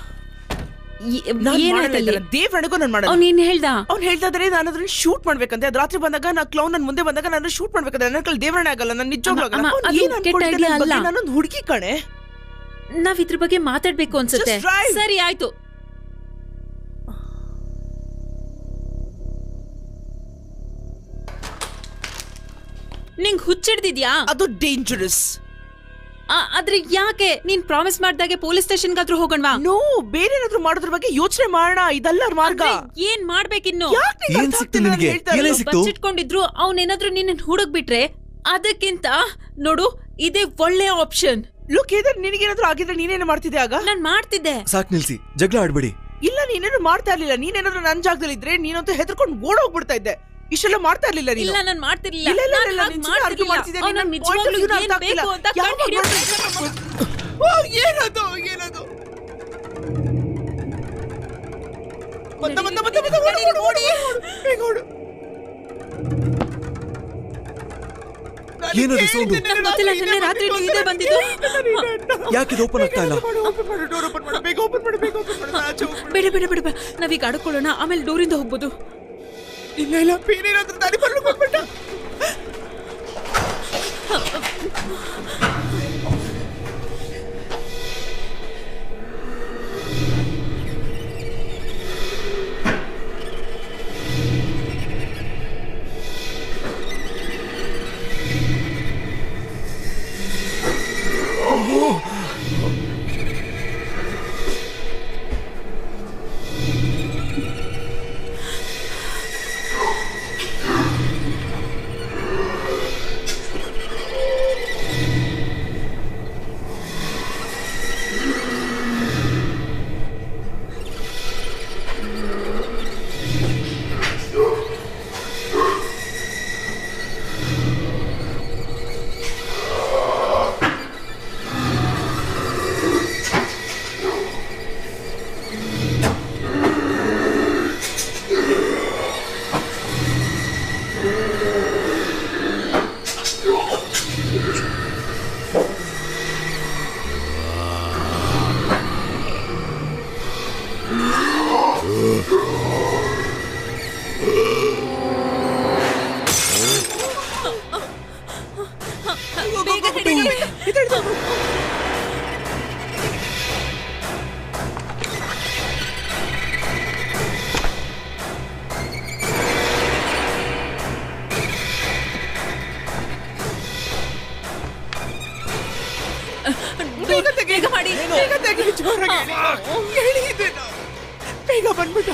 ಏನಾಯ್ತಲ್ಲಿ? ದೇವ್ರಣಿಗೂ ನಾನು ಮಾಡಲ್ಲ. ಅವ್ನು ಏನ್ ಹೇಳ್ದ? ಅವ್ನು ಹೇಳ್ತಾ ಇದ್ರೆ ನಾನು ಅದನ್ನ ಶೂಟ್ ಮಾಡ್ಬೇಕಂತೆ. ಅದ್ ರಾತ್ರಿ ಬಂದಾಗ ನಾ ಕ್ಲೌನ್ ನನ್ ಮುಂದೆ ಬಂದಾಗ ನಾನು ಶೂಟ್ ಮಾಡ್ಬೇಕಂದ್ರೆ ನನ್ನ ಕೈಲಿ ದೇವ್ರನೇ ಆಗಲ್ಲ. ನಾನು ನಿಜವಾಗ್ಲೂ ಆಗಲ್ಲ. ಅಮ್ಮ, ಅವ್ನು ಅದು ಏನ್ ಅನ್ಕೊಂಡಿದ್ದಾನೆ ಕೆಟ್ಟ ನನ್ನ ಬಗ್ಗೆ? idea ಅಲ್ಲ. ನಾನೊಂದು ಹುಡುಗಿ ಕಣೆ. ನಾವ್ ಇದ್ರ ಬಗ್ಗೆ ಮಾತಾಡ್ಬೇಕು ಅನ್ಸುತ್ತೆ. Just drive. ಸರಿ ಆಯ್ತು. ನಿಂಗ್ ಹುಚ್ಚಿಡ್ದಿದ್ಯಾ? ಅದು ಡೇಂಜರಸ್. ಆದ್ರೆ ಯಾಕೆ? ನೀನ್ ಪ್ರಾಮಿಸ್ ಮಾಡ್ದಾಗೆ ಪೊಲೀಸ್ ಸ್ಟೇಷನ್ಗಾದ್ರೂ ಹೋಗೋಣವಾ? ನೋ, ಬೇರೆ ಏನಾದ್ರೂ ಮಾಡೋದ್ರ ಬಗ್ಗೆ ಯೋಚನೆ ಮಾಡೋಣ. ಇದಲ್ಲ ಮಾರ್ಗ. ಅಂದ್ರೆ ಏನ್ ಮಾಡ್ಬೇಕಿನ್ನು? ಯಾಕ್ ನಿಂಗ್ ಏನ್ ಅರ್ಥ ಸಿಕ್ತು ಆಗ್ತಿಲ್ಲ? ನಿನಗೆ? ನಾನು ಹೇಳ್ತಾ ಏನೇ ಇರೋದು. ಸಿಕ್ತು? ಬಚ್ಚಿಟ್ಕೊಂಡಿದ್ರು ಅವನೇನಾದ್ರೂ ನಿನ್ನ ಹುಡುಕ್ಬಿಟ್ರೆ ಅದಕ್ಕಿಂತ ನೋಡು ಇದೇ ಒಳ್ಳೆ ಆಪ್ಷನ್. ಲುಕ್, ಏನಾದ್ರು ನಿನಗೇನಾದ್ರೂ ಆಗಿದ್ರೆ ನೀನೇನು ಮಾಡ್ತಿದ್ದೆ ಆಗ? ನಾನ್ ಮಾಡ್ತಿದ್ದೆ. ಸಾಕ್ ನಿಲ್ಸಿ, ಜಗಳ ಆಡ್ಬೇಡಿ. ಇಲ್ಲ, ನೀನೇನು ಮಾಡ್ತಾ ಇರ್ಲಿಲ್ಲ. ನೀನೇನಾದ್ರೂ ನನ್ನ ಜಾಗದಲ್ಲಿ ಇದ್ರೆ ನೀನಂತೂ ಹೆದರ್ಕೊಂಡು ಓಡೋಗ್ಬಿಡ್ತಾ ಇದ್ದೆ. ಇಷ್ಟೆಲ್ಲ ಮಾಡ್ತಾ ಇರ್ಲಿಲ್ಲ ನೀನು. ಇಲ್ಲ, ನಾನ್ ಮಾಡ್ತಿರ್ಲಿಲ್ಲ. ಇಲ್ಲ, ಇಲ್ಲ, ನಾನ್ ಇಲ್ಲ, ಹಾಗ್ ನಿನ್ ಜೊತೆ argue ಮಾಡ್ತಿರ್ಲಿಲ್ಲ. ಮಾಡ್ತಿದ್ದೆ. ಅವ್ನು ನಿನ್ನ ನಿಜವಾಗ್ಲೂ point of view ನ ಏನ್ ಅರ್ಥ ಆಗ್ತಿಲ್ಲ. ಬೇಕು ಅಂತ ಯಾವಾಗ ಕಂಡ್ಹಿಡ್ಯೋ ಮಾಡ್ತಿದ್ದೆ? ಓ, ಏನದು? ಬಂದ, ಓಡಿ. ಬೇಗ ಓಡು. ಏನದು ಸೌಂಡು? ನಂಗ್ ಗೊತ್ತಿಲ್ಲ, ನಿನ್ನೆ ರಾತ್ರಿ ಇದೇ ಬಂದಿದ್ದು. ಯಾಕಿದು ಓಪನ್ ಆಗ್ತಾ ಇಲ್ಲ? ಬೇಡ ನಾವೀಗ ಆಡ್ಕೊಳ್ಳೋಣ, ಆಮೇಲೆ ಡೋರಿಂದ ಹೋಗ್ಬೋದು. ಇಲ್ಲ, ಬೇರೆ ಏನಾದ್ರೂ ದಾರಿ ಬರ್ಲಿಕ್ಕೆ ಹೋಗ್ಬಿಟ್ಟ. ಬೇಗ ಮಾಡಿ. ಬೇಗ ಬಂದ್ಬಿಟ್ಟ.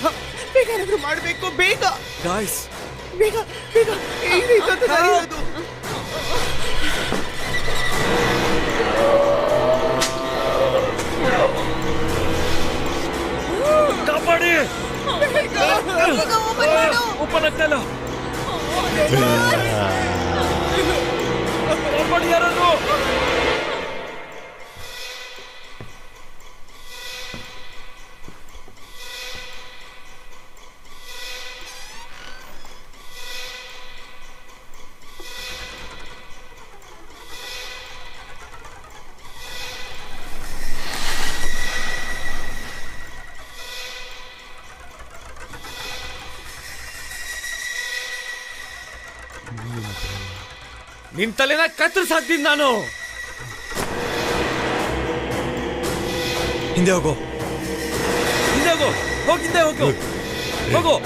ಬೇಗ ಏನಾದ್ರೂ ಮಾಡ್ಬೇಕು. ಬೇಗ ಗಾಯ್ಸ್, ಬೇಗ ಬೇಗ. ಏನಿದು ದಾರಿ ಅದು? ಕಾಪಾಡಿ. ಓಪನ್ ಆಗ್ತಾ ಇಲ್ಲ. ಕಾಪಾಡಿ ಯಾರನ್ನು. ನಿನ್ ತಲೆನ ಕತ್ತರಿಸಾಕ್ತೀನಿ ನಾನು. ಹಿಂದೆ ಹೋಗೋ, ಹಿಂದೆ ಹೋಗೋ, ಹೋಗಿ ಹಿಂದೆ ಹೋಗೋ, ಹೋಗೋ.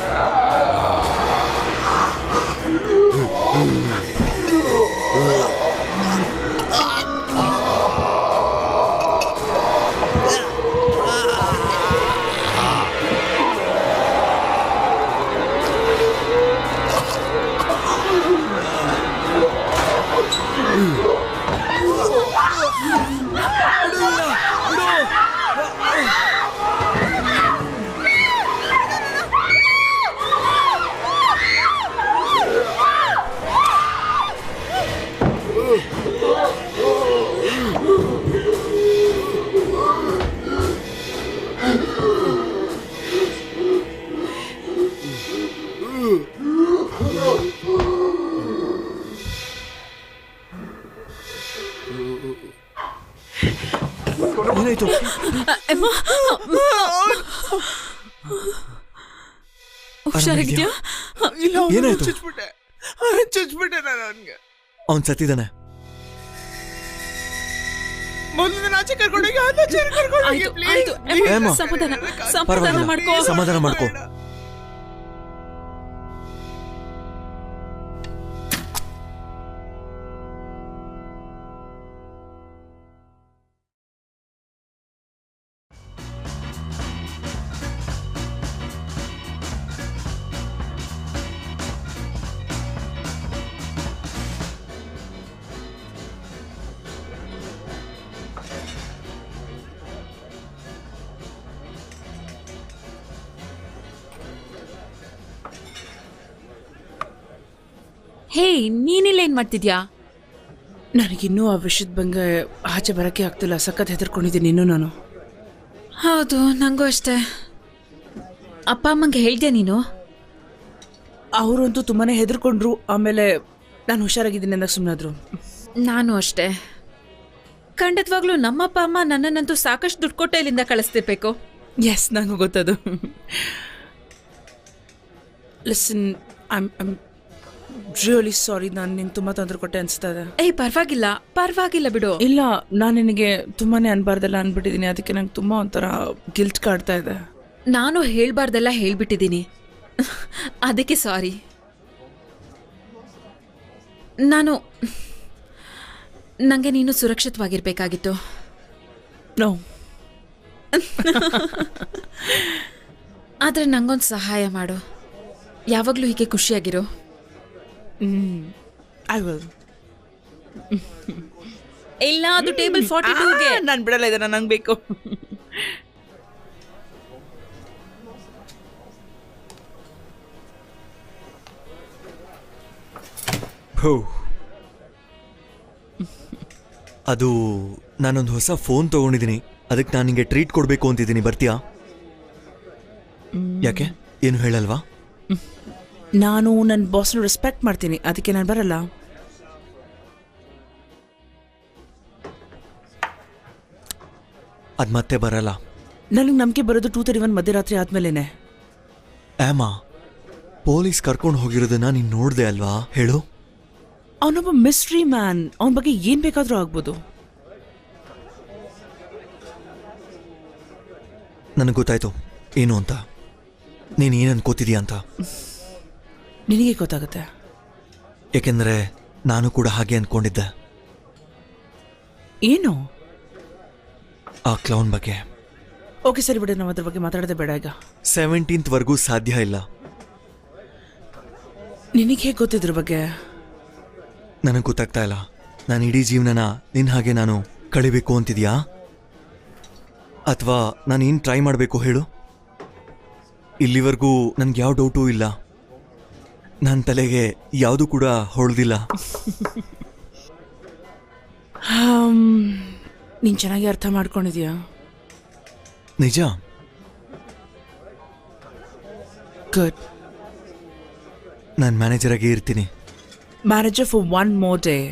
ಏನಾಯ್ತು? ಹುಷಾರಾಗಿದ್ಯಾ? ಏನಾಯ್ತು? ಚುಚ್ಬಿಟ್ಟೆ ನಾನು ಅವನ್ಗೆ. ಅವ್ನ್ ಸತ್ತಿದಾನೆ. ಆಚೆ ಕರ್ಕೊಂಡೋಗಿ ಆಯ್ತು, ಆಯ್ತು. ಏಮ್ಮ? ಸಮಾಧಾನ ಪರವಾಗಿಲ್ಲ, ಮಾಡ್ಕೋ. ಸಮಾಧಾನ ಮಾಡ್ಕೋ. ಹೇ, ನೀನಿಲ್ಲ ಏನ್ ಮಾಡ್ತಿದ್ಯಾ? ನನಗಿನ್ನೂ ಆ ವಿಷಯದ ಬಗ್ಗೆ ಆಚೆ ಬರಕ್ಕೆ ಆಗ್ತಿಲ್ಲ. ಸಖತ್ ಹೆದರ್ಕೊಂಡಿದ್ದೀನಿ ಇನ್ನೂ ನಾನು. ಹೌದು, ನಂಗೂ ಅಷ್ಟೇ. ಅಪ್ಪ ಅಮ್ಮಂಗೆ ಹೇಳ್ದ್ಯಾ ನೀನು? ಅವರಂತೂ ತುಂಬಾನೇ ಹೆದರ್ಕೊಂಡ್ರು. ಆಮೇಲೆ ನಾನು ಹುಷಾರಾಗಿದ್ದೀನಿ ಅಂದಾಗ ಸುಮ್ಮನಾದ್ರು. ನಾನು ಅಷ್ಟೇ. ಖಂಡಿತವಾಗ್ಲೂ ನಮ್ಮಪ್ಪ ಅಮ್ಮ ನನ್ನನ್ನಂತೂ ಸಾಕಷ್ಟು ದುಡ್ಡು ಕೊಟ್ಟು ಇಲ್ಲಿಂದ ಕಳಿಸ್ತಿರ್ಬೇಕು. ಎಸ್, ನಂಗೂ ಗೊತ್ತದು. Listen, I'm really sorry. ನಾನು ನಿನ್ ತುಂಬಾ ತೊಂದರೆ ಕೊಟ್ಟೆ ಅನ್ಸ್ತಾ ಇದೆ. ಏಯ್, ಪರವಾಗಿಲ್ಲ, ಪರವಾಗಿಲ್ಲ ಬಿಡು. ಇಲ್ಲ, ನಾನು ನಿನಗೆ ತುಂಬಾನೇ ಅನ್ಬಾರ್ದೆಲ್ಲ ಅನ್ಬಿಟ್ಟಿದ್ದೀನಿ. ಅದಕ್ಕೆ ನಂಗೆ ತುಂಬಾ ಒಂಥರ ಗಿಲ್ಟ್ ಕಾಡ್ತಾ ಇದೆ. ನಾನು ಹೇಳ್ಬಾರ್ದೆಲ್ಲ ಹೇಳ್ಬಿಟ್ಟಿದ್ದೀನಿ. ಅದಕ್ಕೆ ಸಾರಿ. ನಂಗೆ ನೀನು ಸುರಕ್ಷಿತವಾಗಿರ್ಬೇಕಾಗಿತ್ತು. ನೋ. ಆದ್ರೆ ನಂಗೊಂದು ಸಹಾಯ ಮಾಡು. ಯಾವಾಗ್ಲೂ ಹೀಗೆ ಖುಷಿಯಾಗಿರು. I will. ಇಲ್ಲ, ಅದು ಟೇಬಲ್ 42ಗೆ. ನಾನು ಬಿಡಲ್ಲ, ಇದನ್ನ ನಂಗೆ ಬೇಕು. ಅದು ನಾನೊಂದು ಹೊಸ ಫೋನ್ ತಗೊಂಡಿದ್ದೀನಿ. ಅದಕ್ಕೆ ನಾನು ನಿಂಗೆ ಟ್ರೀಟ್ ಕೊಡಬೇಕು ಅಂತಿದ್ದೀನಿ. ಬರ್ತೀಯಾ? ಯಾಕೆ, ಏನು ಹೇಳಲ್ವಾ? ನಾನು ನನ್ನ ಬಾಸ್ನ ರೆಸ್ಪೆಕ್ಟ್ ಮಾಡ್ತೀನಿ, ಅದಕ್ಕೆ ನಾನು ಬರಲ್ಲ. ಅದು ಮತ್ತೆ ಬರಲ್ಲ. ನನಗೆ ನಂಬಿಕೆ ಬರೋದು 2:31 ಮಧ್ಯರಾತ್ರಿ ಆದ್ಮೇಲೆನೆ. ಆಮ, ಪೊಲೀಸ್ ಕರ್ಕೊಂಡು ಹೋಗಿರೋದನ್ನ ನೀನು ನೋಡ್ದೆ ಅಲ್ವಾ? ಹೇಳು. ಅವನೊಬ್ಬ ಮಿಸ್ಟ್ರಿ ಮ್ಯಾನ್. ಅವನ ಬಗ್ಗೆ ಏನ್ ಬೇಕಾದ್ರೂ ಆಗ್ಬೋದು. ನನಗೆ ಗೊತ್ತಾಯ್ತು ಏನು ಅಂತ. ನೀನು ಏನು ಅನ್ಕೋತಿದೀಯ ಅಂತ. ನಿನಗೆ ಗೊತ್ತಾಗುತ್ತೆ. ಯಾಕೆಂದ್ರೆ ನಾನು ಕೂಡ ಹಾಗೆ ಅನ್ಕೊಂಡಿದ್ದೆ. ಏನು? ಆ ಕ್ಲೌನ್ ಬಗ್ಗೆ. ಓಕೆ, ಸರಿ ಬಿಡಿ, ನಾವು ಅದ್ರ ಬಗ್ಗೆ ಮಾತಾಡೋದೇ ಬೇಡ ಈಗ. 17th ಸಾಧ್ಯ ಇಲ್ಲ. ನಿನಗೆ ಹೇಗೆ ಗೊತ್ತಿದ್ರ ಬಗ್ಗೆ? ನನಗೆ ಗೊತ್ತಾಗ್ತಾ ಇಲ್ಲ. ನಾನು ಇಡೀ ಜೀವನನ ನಿನ್ನ ಹಾಗೆ ನಾನು ಕಳಿಬೇಕು ಅಂತಿದ್ಯಾ, ಅಥವಾ ನಾನು ಏನು ಟ್ರೈ ಮಾಡಬೇಕು ಹೇಳು? ಇಲ್ಲಿವರೆಗೂ ನನಗೆ ಯಾವ ಡೌಟೂ ಇಲ್ಲ. ನನ್ನ ತಲೆಗೆ ಯಾವುದು ಕೂಡ ಹೊಳ್ದಿಲ್ಲ. ನೀನು ಚೆನ್ನಾಗಿ ಅರ್ಥ ಮಾಡ್ಕೊಂಡಿದ್ಯಾ? ನಿಜ. ಗುಡ್. ನಾನು ಮ್ಯಾನೇಜರ್ ಆಗಿ ಇರ್ತೀನಿ. Manager for 1 more day.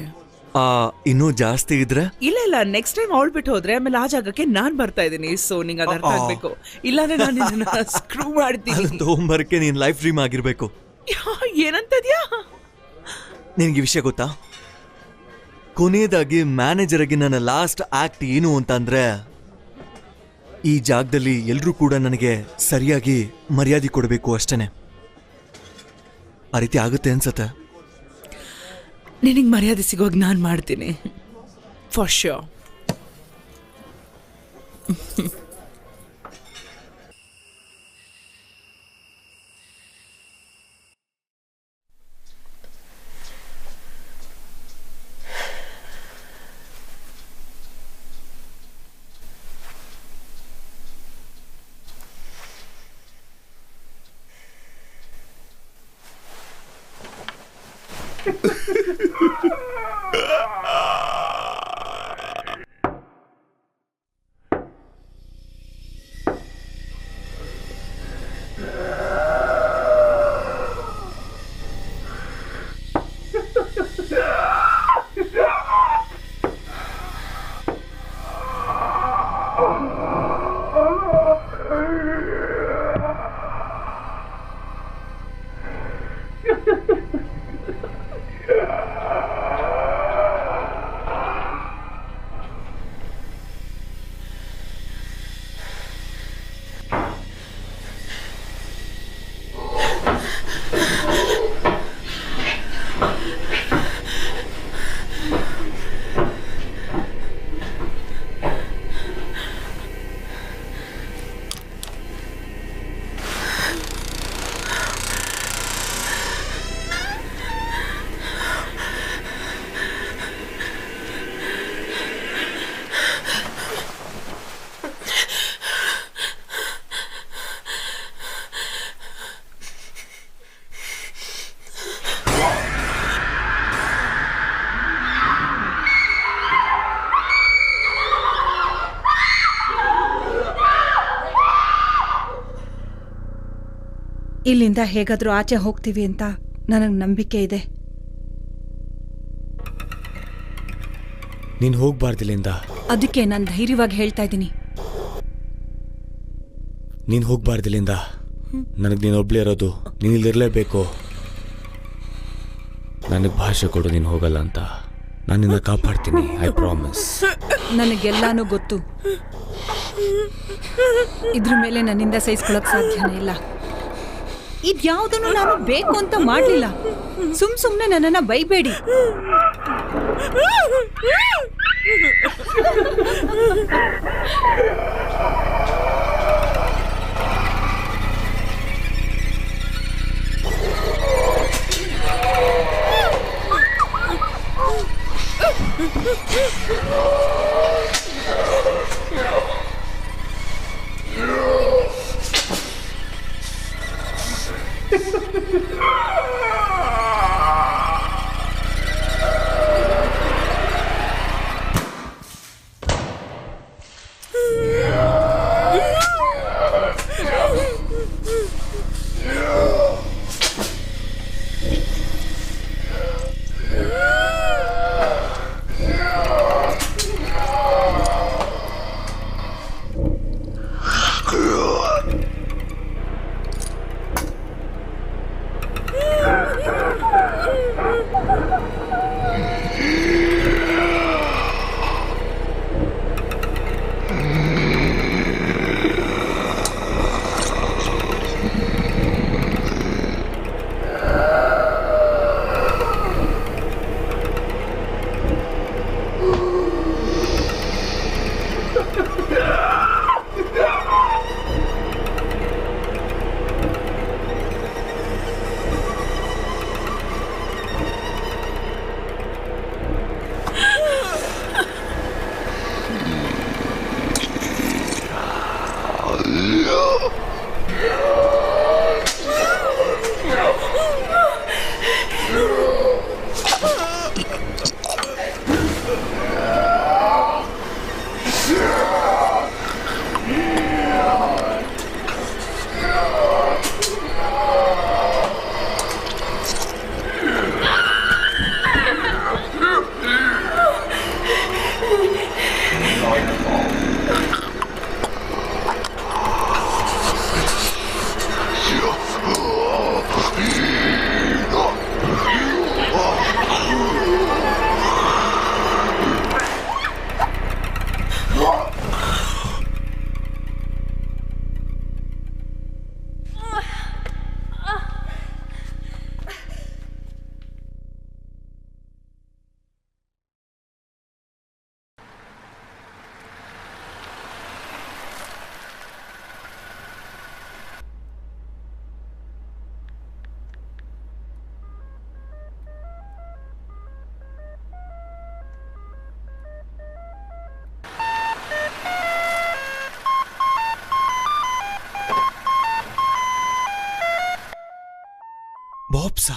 ಇನ್ನೂ ಜಾಸ್ತಿ ಇದ್ರೆ? ಇಲ್ಲ, ನೆಕ್ಸ್ಟ್ ಟೈಮ್ ಅವಳು ಬಿಟ್ಟು ಹೋದ್ರೆ ಆಮೇಲೆ ಆ ಜಾಗಕ್ಕೆ ನಾನ್ ಬರ್ತಾ ಇದ್ದೀನಿ. ಸೊ ನಿಂಗೆ ಅದು ಅರ್ಥ ಆಗ್ಬೇಕು. ಇಲ್ಲಾಂದ್ರೆ ನಾನು ಸ್ಕ್ರೂ ಮಾಡ್ತೀನಿ. ಹೋಮ್ವರ್ಕ್ಗೆ ನೀನ್ ಲೈಫ್ ಡ್ರೀಮ್ ಆಗಿರ್ಬೇಕು. ಏನಂತದ್ಯಾ? ನಿನಗೆ ವಿಷಯ ಗೊತ್ತಾ? ಕೊನೆಯದಾಗಿ ಮ್ಯಾನೇಜರ್ ಆಗಿ ನನ್ನ ಲಾಸ್ಟ್ ಆಕ್ಟ್ ಏನು ಅಂತ ಅಂದ್ರೆ, ಈ ಜಾಗದಲ್ಲಿ ಎಲ್ಲರೂ ಕೂಡ ನನಗೆ ಸರಿಯಾಗಿ ಮರ್ಯಾದೆ ಕೊಡಬೇಕು ಅಷ್ಟೇನೆ. ಆ ರೀತಿ ಆಗುತ್ತೆ ಅನ್ಸತ್ತೆ. ನಿನಗೆ ಮರ್ಯಾದೆ ಸಿಗೋಗಿ ನಾನು ಮಾಡ್ತೀನಿ, ಫಾರ್ ಶ್ಯೂರ್. ಇಲ್ಲಿಂದ ಹೇಗಾದ್ರೂ ಆಚೆ ಹೋಗ್ತೀವಿ ಅಂತ ನನಗೆ ನಂಬಿಕೆ ಇದೆ. ನೀನು ಹೋಗ್ಬಾರ್ದಿಲ್ಲಿಂದ. ಅದಕ್ಕೆ ನಾನು ಧೈರ್ಯವಾಗಿ ಹೇಳ್ತಾ ಇದ್ದೀನಿ. ನೀನು ಹೋಗ್ಬಾರ್ದಿಲ್ಲಿಂದ. ನನಗೆ ನೀನು ಒಬ್ಳೇ ಇರೋದು. ನೀನು ಇಲ್ಲಿರಲೇಬೇಕು. ನನಗೆ ಭಾಷೆ ಕೊಡು ನೀನು ಹೋಗಲ್ಲ ಅಂತ. ನಾನು ನಿನ್ನ ಕಾಪಾಡ್ತೀನಿ, ಐ ಪ್ರಾಮಿಸ್. ನನಗೆಲ್ಲಾನು ಗೊತ್ತು. ಇದ್ರ ಮೇಲೆ ನನ್ನಿಂದ ಸಹಿಸ್ಕೊಳಕ್ ಸಾಧ್ಯನೇ ಇಲ್ಲ. ಇದ್ಯಾವುದನ್ನು ನಾನು ಬೇಕು ಅಂತ ಮಾಡಲಿಲ್ಲ. ಸುಮ್ಮನೆ ನನ್ನನ್ನು ಬೈಬೇಡಿ. ಬಾಬ್ಸಾ?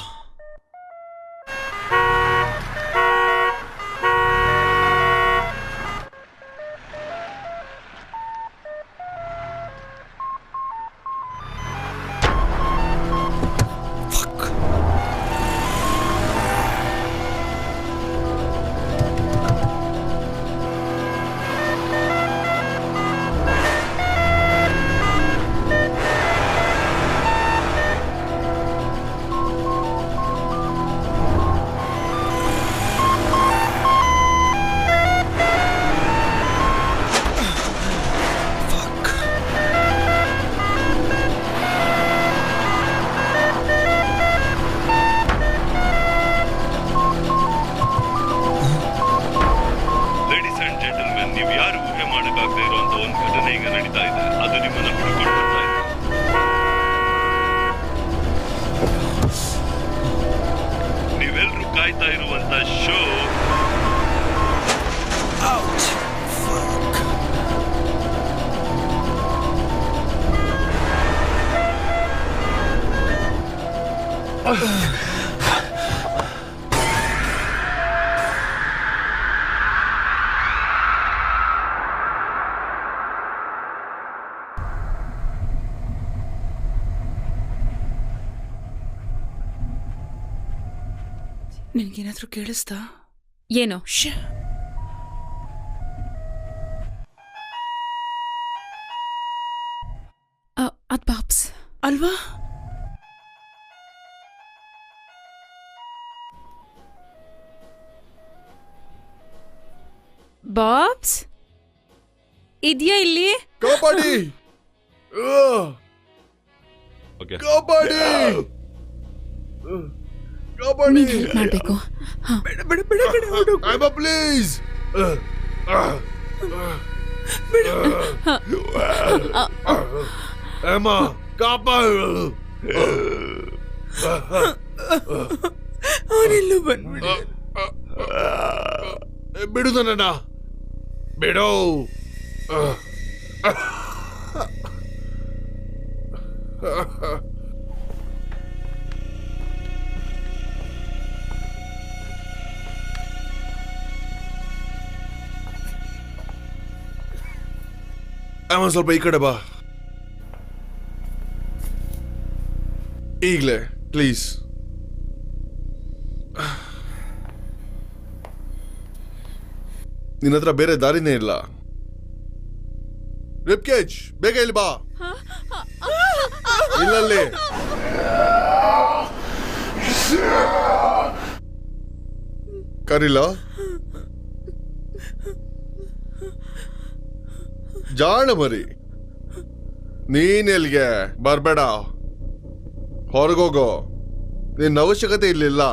ನಿನ್ಗೇನಾದ್ರೂ ಕೇಳಿಸ್ತಾ? ಏನೋ ಅದ್ ಬಾಬ್ಸ್ ಅಲ್ವಾ? ಬಾಬ್ಸ್ ಇದ್ಯಾ ಇಲ್ಲಿ? ಕಬಡ್ಡಿ ಕಬಡ್ಡಿ ಕಬಡ್ಡಿ ನೀನ್ ಹೆಲ್ಪ್ ಮಾಡ್ಬೇಕು. ಹಾ ಅಮ್ಮ ಪ್ಲೀಸ್ ಅಮ್ಮ ಕಾಪಾಡು. ಅವನೆಲ್ಲೂ ಬಂದ್ಬಿಡಿ. ಬಿಡು ನನ್ನ ಬಿಡು. ಅಮ್ಮ ಸ್ವಲ್ಪ ಈ ಕಡೆ ಬಾ ಈಗಲೇ ಪ್ಲೀಸ್. ನಿನ್ನ ಹತ್ರ ಬೇರೆ ದಾರಿನೇ ಇಲ್ಲ. ರಿಪ್ಕೇಜ್ ಬೇಗ ಇಲ್ಲಿ ಬಾ. ಇಲ್ಲಲ್ಲಿ ಕರಿಲ್ಲ ಜಾಣ ಮರಿ. ನೀನ್ ಎಲ್ಗೆ ಬರ್ಬೇಡ, ಹೊರಗೋಗೋ. ನಿನ್ನ ಅವಶ್ಯಕತೆ ಇಲ್ಲಿಲ್ಲ.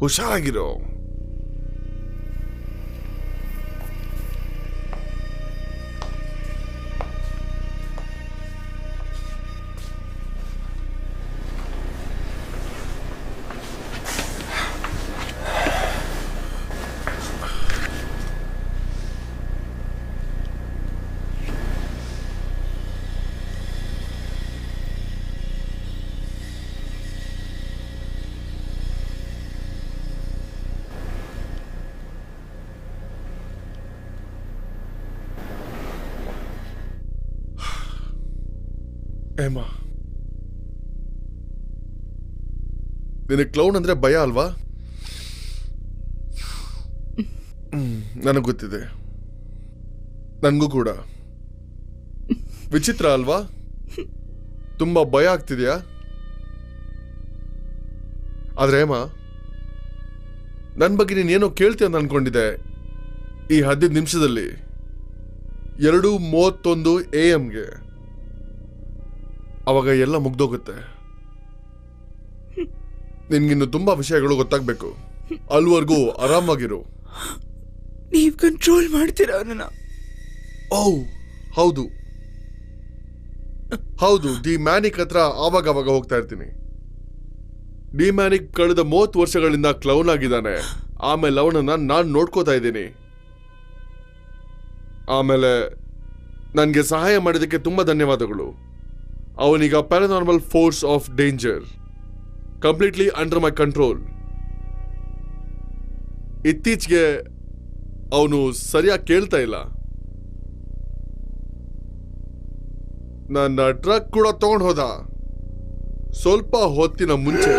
ಹುಷಾರಾಗಿರೋ. ಏಮಾ, ನಿನಗೆ ಕ್ಲೌನ್ ಅಂದ್ರೆ ಭಯ ಅಲ್ವಾ? ನನಗೆ ಗೊತ್ತಿದೆ, ನನಗೂ ಕೂಡ. ವಿಚಿತ್ರ ಅಲ್ವಾ? ತುಂಬಾ ಭಯ ಆಗ್ತಿದ್ಯಾ? ಆದ್ರೆ ಹೇಮ, ನನ್ನ ಬಗ್ಗೆ ನೀನೇನೋ ಕೇಳ್ತೀಯ ಅಂತ ಅನ್ಕೊಂಡಿದ್ದೆ. ಈ 15 ನಿಮಿಷದಲ್ಲಿ 2:31 AM ಅವಾಗ ಎಲ್ಲ ಮುಗ್ದೋಗುತ್ತೆ. ನಿನ್ಗಿನ್ನು ತುಂಬಾ ವಿಷಯಗಳು ಗೊತ್ತಾಗ್ಬೇಕು. ಅಲ್ವರೆಗೂ ಆರಾಮಾಗಿರು. ನೀವ್ ಕಂಟ್ರೋಲ್ ಮಾಡ್ತೀರಾ ನನ್ನ? ಓ ಹೌದು ಹೌದು, ಡಿ ಮ್ಯಾನಿಕ್ ಹತ್ರ ಆವಾಗ ಹೋಗ್ತಾ ಇರ್ತೀನಿ. ಡಿ ಮ್ಯಾನಿಕ್ ಕಳೆದ 30 ವರ್ಷಗಳಿಂದ ಕ್ಲೌನ್ ಆಗಿದ್ದಾನೆ. ಆಮೇಲೆ ಅವನನ್ನ ನಾನು ನೋಡ್ಕೋತಾ ಇದ್ದೀನಿ. ಆಮೇಲೆ ನನಗೆ ಸಹಾಯ ಮಾಡಿದ್ದಕ್ಕೆ ತುಂಬಾ ಧನ್ಯವಾದಗಳು. ಅವನೀಗ paranormal force of danger completely under my control. ಇತ್ತೀಚೆಗೆ ಅವನು ಸರಿಯಾಗಿ ಕೇಳ್ತಾ ಇಲ್ಲ. ನನ್ನ ಟ್ರಕ್ ಕೂಡ ತಗೊಂಡು ಹೋದ. ಸ್ವಲ್ಪ ಹೊತ್ತಿನ ಮುಂಚೆ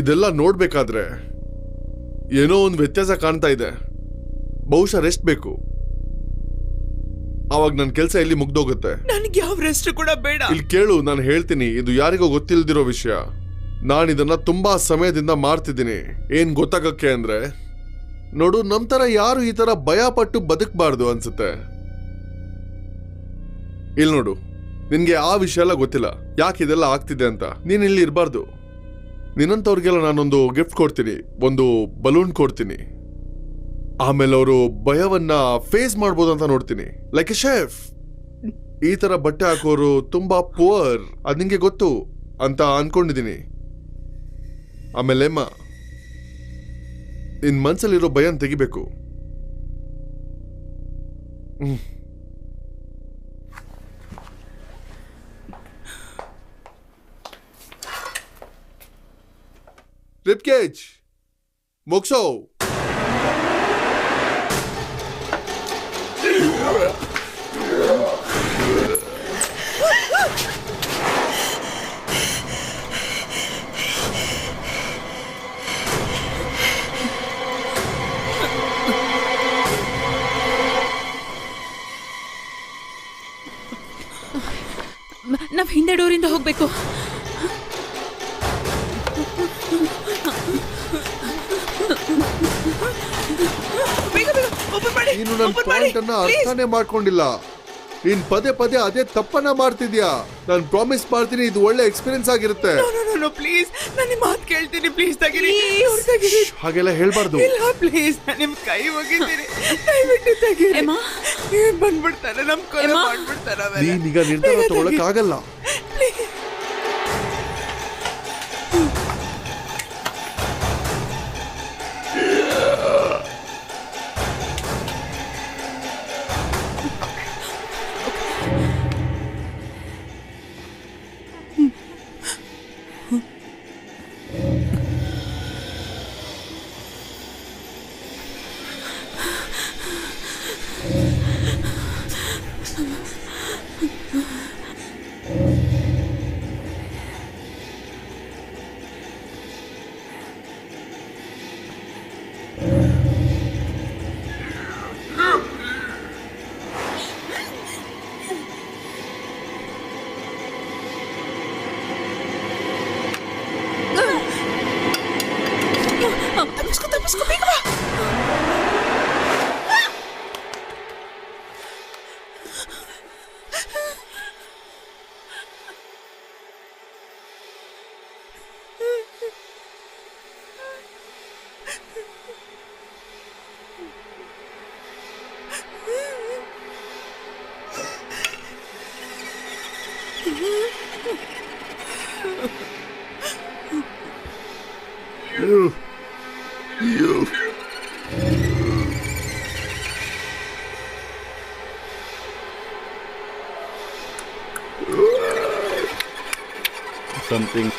ಇದೆಲ್ಲ ನೋಡ್ಬೇಕಾದ್ರೆ ಏನೋ ಒಂದು ವ್ಯತ್ಯಾಸ ಕಾಣ್ತಾ ಇದೆ. ಬಹುಶಃ ರೆಸ್ಟ್ ಬೇಕು. ಅವಾಗ ನನ್ನ ಕೆಲಸ ಎಲ್ಲಿ ಮುಗ್ದೋಗುತ್ತೆ. ನನಗೆ ಯಾವ ರೆಸ್ಟ್ ಕೂಡ ಬೇಡ. ಇಲ್ಲಿ ಕೇಳು, ನಾನು ಹೇಳ್ತೀನಿ. ಇದು ಯಾರಿಗೂ ಗೊತ್ತಿಲ್ದಿರೋ ವಿಷಯ. ನಾನಿದನ್ನ ತುಂಬಾ ಸಮಯದಿಂದ ಮಾಡ್ತಿದ್ದೀನಿ. ಏನ್ ಗೊತ್ತಾಗಕ್ಕೆ ಅಂದ್ರೆ, ನೋಡು, ನಮ್ ತರ ಯಾರು ಈ ತರ ಭಯ ಪಟ್ಟು ಬದುಕಬಾರ್ದು ಅನ್ಸುತ್ತೆ. ಇಲ್ಲಿ ನೋಡು, ನಿನ್ಗೆ ಆ ವಿಷಯ ಎಲ್ಲ ಗೊತ್ತಿಲ್ಲ, ಯಾಕೆ ಇದೆಲ್ಲ ಆಗ್ತಿದೆ ಅಂತ. ನೀನ್ ಇಲ್ಲಿ ಇರಬಾರ್ದು. ನಿನ್ನಂತವ್ರಿಗೆಲ್ಲ ನಾನೊಂದು ಗಿಫ್ಟ್ ಕೊಡ್ತೀನಿ, ಒಂದು ಬಲೂನ್ ಕೊಡ್ತೀನಿ. ಆಮೇಲೆ ಅವರು ಭಯವನ್ನ ಫೇಸ್ ಮಾಡ್ಬೋದು ಅಂತ ನೋಡ್ತೀನಿ. Like A chef. ಈ ತರ ಬಟ್ಟೆ ಹಾಕೋರು ತುಂಬಾ ಪುವರ್, ಅದ್ ನಿಂಗೆ ಗೊತ್ತು ಅಂತ ಅನ್ಕೊಂಡಿದೀನಿ. ಆಮೇಲೆ ನಿನ್ ಮನ್ಸಲ್ಲಿರೋ ಭಯನ್ ತೆಗಿಬೇಕು. ರಿಪ್ಕೇಜ್ ಮುಗ್ಸೋ. ನಾವ್ ಹಿಂದೆ ಡೋರಿಂದ ಹೋಗ್ಬೇಕು. ನೀನು ನನ್ನ ಪಾಯಿಂಟ್ ಅನ್ನ ಅರ್ಥನೇ ಮಾಡ್ಕೊಂಡಿಲ್ಲ. ನೀನ್ ಪದೇ ಪದೇ ಅದೇ ತಪ್ಪನ್ನ ಮಾಡ್ತಿದ್ಯಾ. ನಾನು ಪ್ರಾಮಿಸ್ ಮಾಡ್ತೀನಿ, ಇದು ಒಳ್ಳೆ ಎಕ್ಸ್ಪೀರಿಯನ್ಸ್ ಆಗಿರುತ್ತೆ. ಪ್ಲೀಸ್, ನನ್ನ ಮಾತು ಕೇಳ್ತೀನಿ. ಪ್ಲೀಸ್ ತೆಗೀರಿ. ಹಾಗೆಲ್ಲ ಹೇಳ್ಬಾರ್ದು. ಪ್ಲೀಸ್, ನಿಮ್ ಕೈ ಹೋಗಿದ್ದೀನಿ. ದಯವಿಟ್ಟು ತೆಗೀರಿ. ಬಂದ್ಬಿಡ್ತಾರೆ, ನಮ್ ಕೊಲೆ ಮಾಡ್ಬಿಡ್ತಾರೆ. ನೀನೀಗ ನಿರ್ಧಾರ ತಗೊಳಕ್ ಆಗಲ್ಲ. You. Something.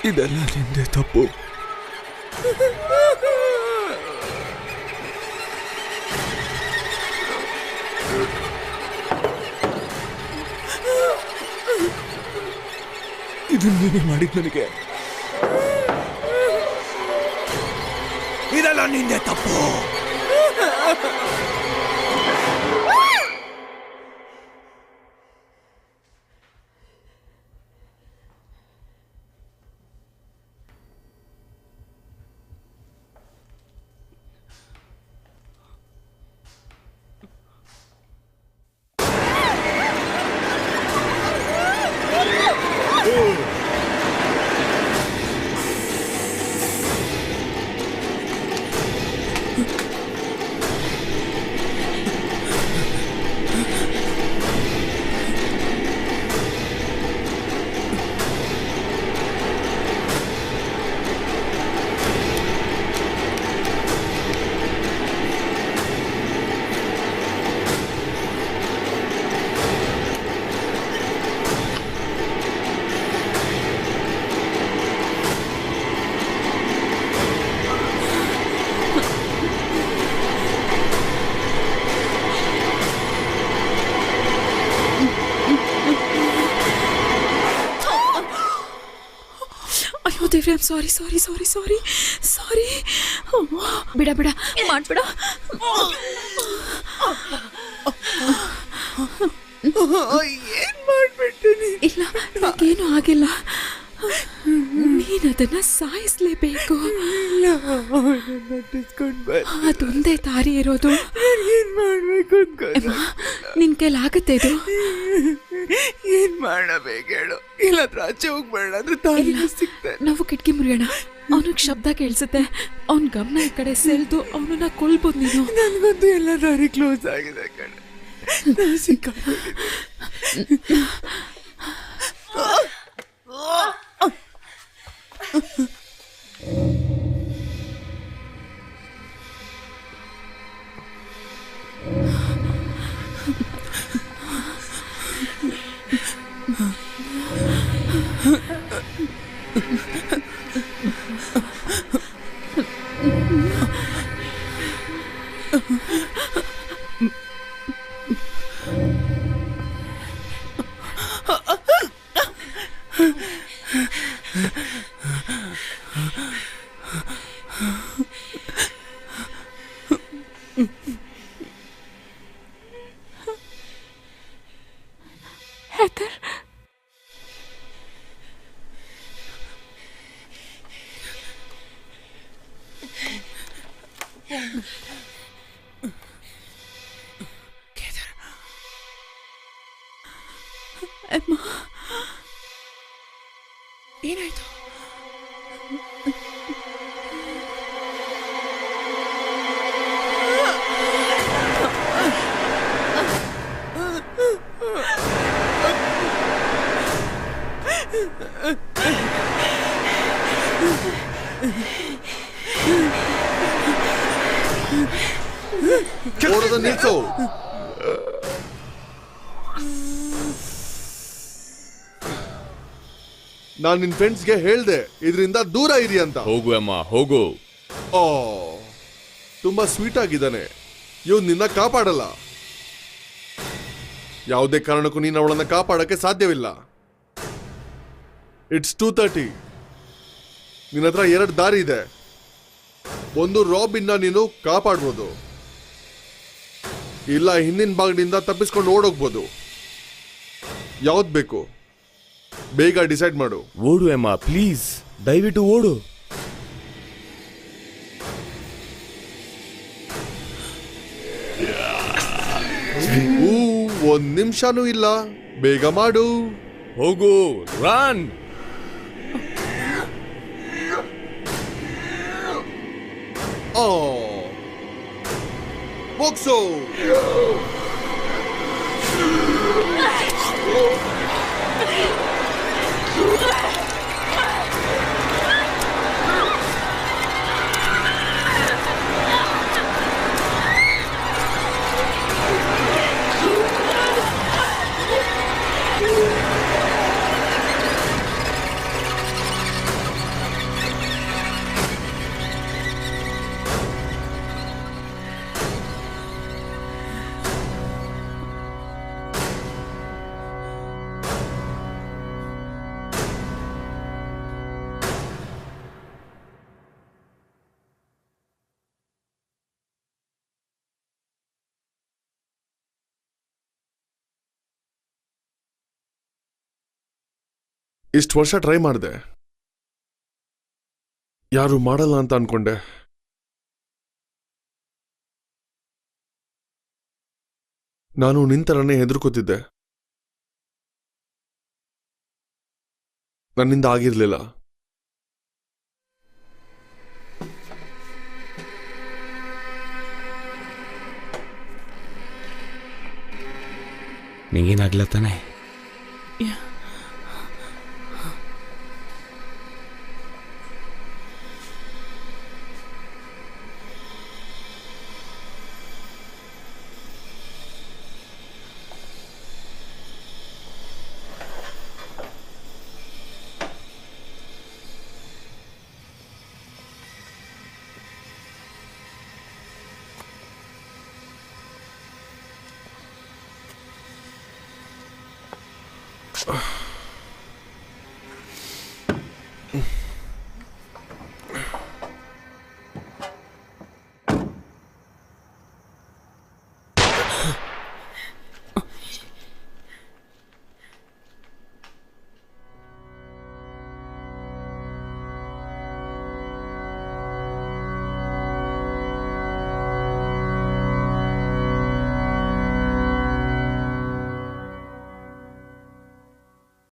ಇದೆಲ್ಲ ನಿಂದೆ ತಪ್ಪು. ಇದು ನೀನೇ ಮಾಡಿದ್ ನನಗೆ. ಇದೆಲ್ಲ ನಿಂದೆ ತಪ್ಪು. ಅಯ್ಯೋ ದೇವ್ರೆ, ಸಾರಿ ಸಾರಿ ಸಾರಿ ಸಾರಿ ಸಾರಿ. ಬಿಡ ಬಿಡ ಮಾಡ್ಬಿಡ. ಏನ್ ಮಾಡ್ಬಿಟ್ಟಿನಿ? ಇಲ್ಲ, ನನಗೇನು ಆಗಿಲ್ಲ. ನೀನದನ್ನ ಸಾಯಿಸ್ಲೇಬೇಕು. ಅದೊಂದೇ ದಾರಿ ಇರೋದು. ಏನ್ ಮಾಡ್ಬೇಕು ಅನ್ಕೊಂಡು ನಿನ್ ಕೈಲಾಗತ್ತೆ ಇದು. ಏನ್ ಮಾಡಬೇಕು ಹೇಳು? ಇಲ್ಲಾಂದ್ರೆ ಆಚೆ ಹೋಗ್ಬೇಡ ಅಂದ್ರೆ ದಾರಿ ಸಿಗ್ತದೆ. ನಾವು ಕಿಟಕಿ ಮುರಿಯೋಣ. ಅವನಿಗೆ ಶಬ್ದ ಕೇಳಿಸುತ್ತೆ. ಅವನ್ ಗಮನ ಈ ಕಡೆ ಸೆಳೆದು ಅವನನ್ನ ಕೊಲ್ಬೋದು ನೀನು. ನನ್ಗಂತೂ ಎಲ್ಲ ದಾರಿ ಕ್ಲೋಸ್ ಆಗಿದೆ ಕಣೆ. ಸಿಕ್ಕಾಕೊಂಡಿದ್ದೀನಿ. Heather. ಅಮ್ಮ, ಏನಾಯ್ತು? ಓಡೋದ ನಿಲ್ಸು. ನಾನ್ ನಿನ್ ಫ್ರೆಂಡ್ಸ್ಗೆ ಹೇಳ್ದೆ ಇದರಿಂದ ದೂರ ಇರಿ ಅಂತ. ಹೋಗು ಅಮ್ಮ, ಹೋಗು. ಓ, ತುಂಬಾ ಸ್ವೀಟ್ ಆಗಿದ್ದಾನೆ. ಇವ್ ನಿನ್ನ ಕಾಪಾಡಲ್ಲ. ಯಾವುದೇ ಕಾರಣಕ್ಕೂ ನೀನು ಅವಳನ್ನ ಕಾಪಾಡಕ್ಕೆ ಸಾಧ್ಯವಿಲ್ಲ. ಇಟ್ಸ್ 2:30. ನಿನ್ನ ಹತ್ರ 2 ದಾರಿ ಇದೆ. ಒಂದು ರಾಬಿನ್ನ ನೀನು ಕಾಪಾಡ್ಬೋದು, ಇಲ್ಲ ಹಿಂದಿನ ಭಾಗದಿಂದ ತಪ್ಪಿಸ್ಕೊಂಡು ಓಡೋಗ್ಬೋದು. ಯಾವ್ದು ಬೇಕು ಬೇಗ ಡಿಸೈಡ್ ಮಾಡು. ಓಡು ಅಮ್ಮ, ಪ್ಲೀಸ್, ದಯವಿಟ್ಟು ಓಡು. ಒಂದ್ ನಿಮಿಷನೂ ಇಲ್ಲ, ಬೇಗ ಮಾಡು. ಹೋಗು, ರನ್. ಮುಗ್ಸು. ಇಷ್ಟು ವರ್ಷ ಟ್ರೈ ಮಾಡಿದೆ, ಯಾರು ಮಾಡಲ್ಲ ಅಂತ ಅನ್ಕೊಂಡೆ. ನಾನು ನಿಂತರನ್ನೇ ಹೆದರ್ಕೋತಿದ್ದೆ. ನನ್ನಿಂದ ಆಗಿರ್ಲಿಲ್ಲ. ನಿಂಗೇನಾಗ್ಲ ತಾನೆ?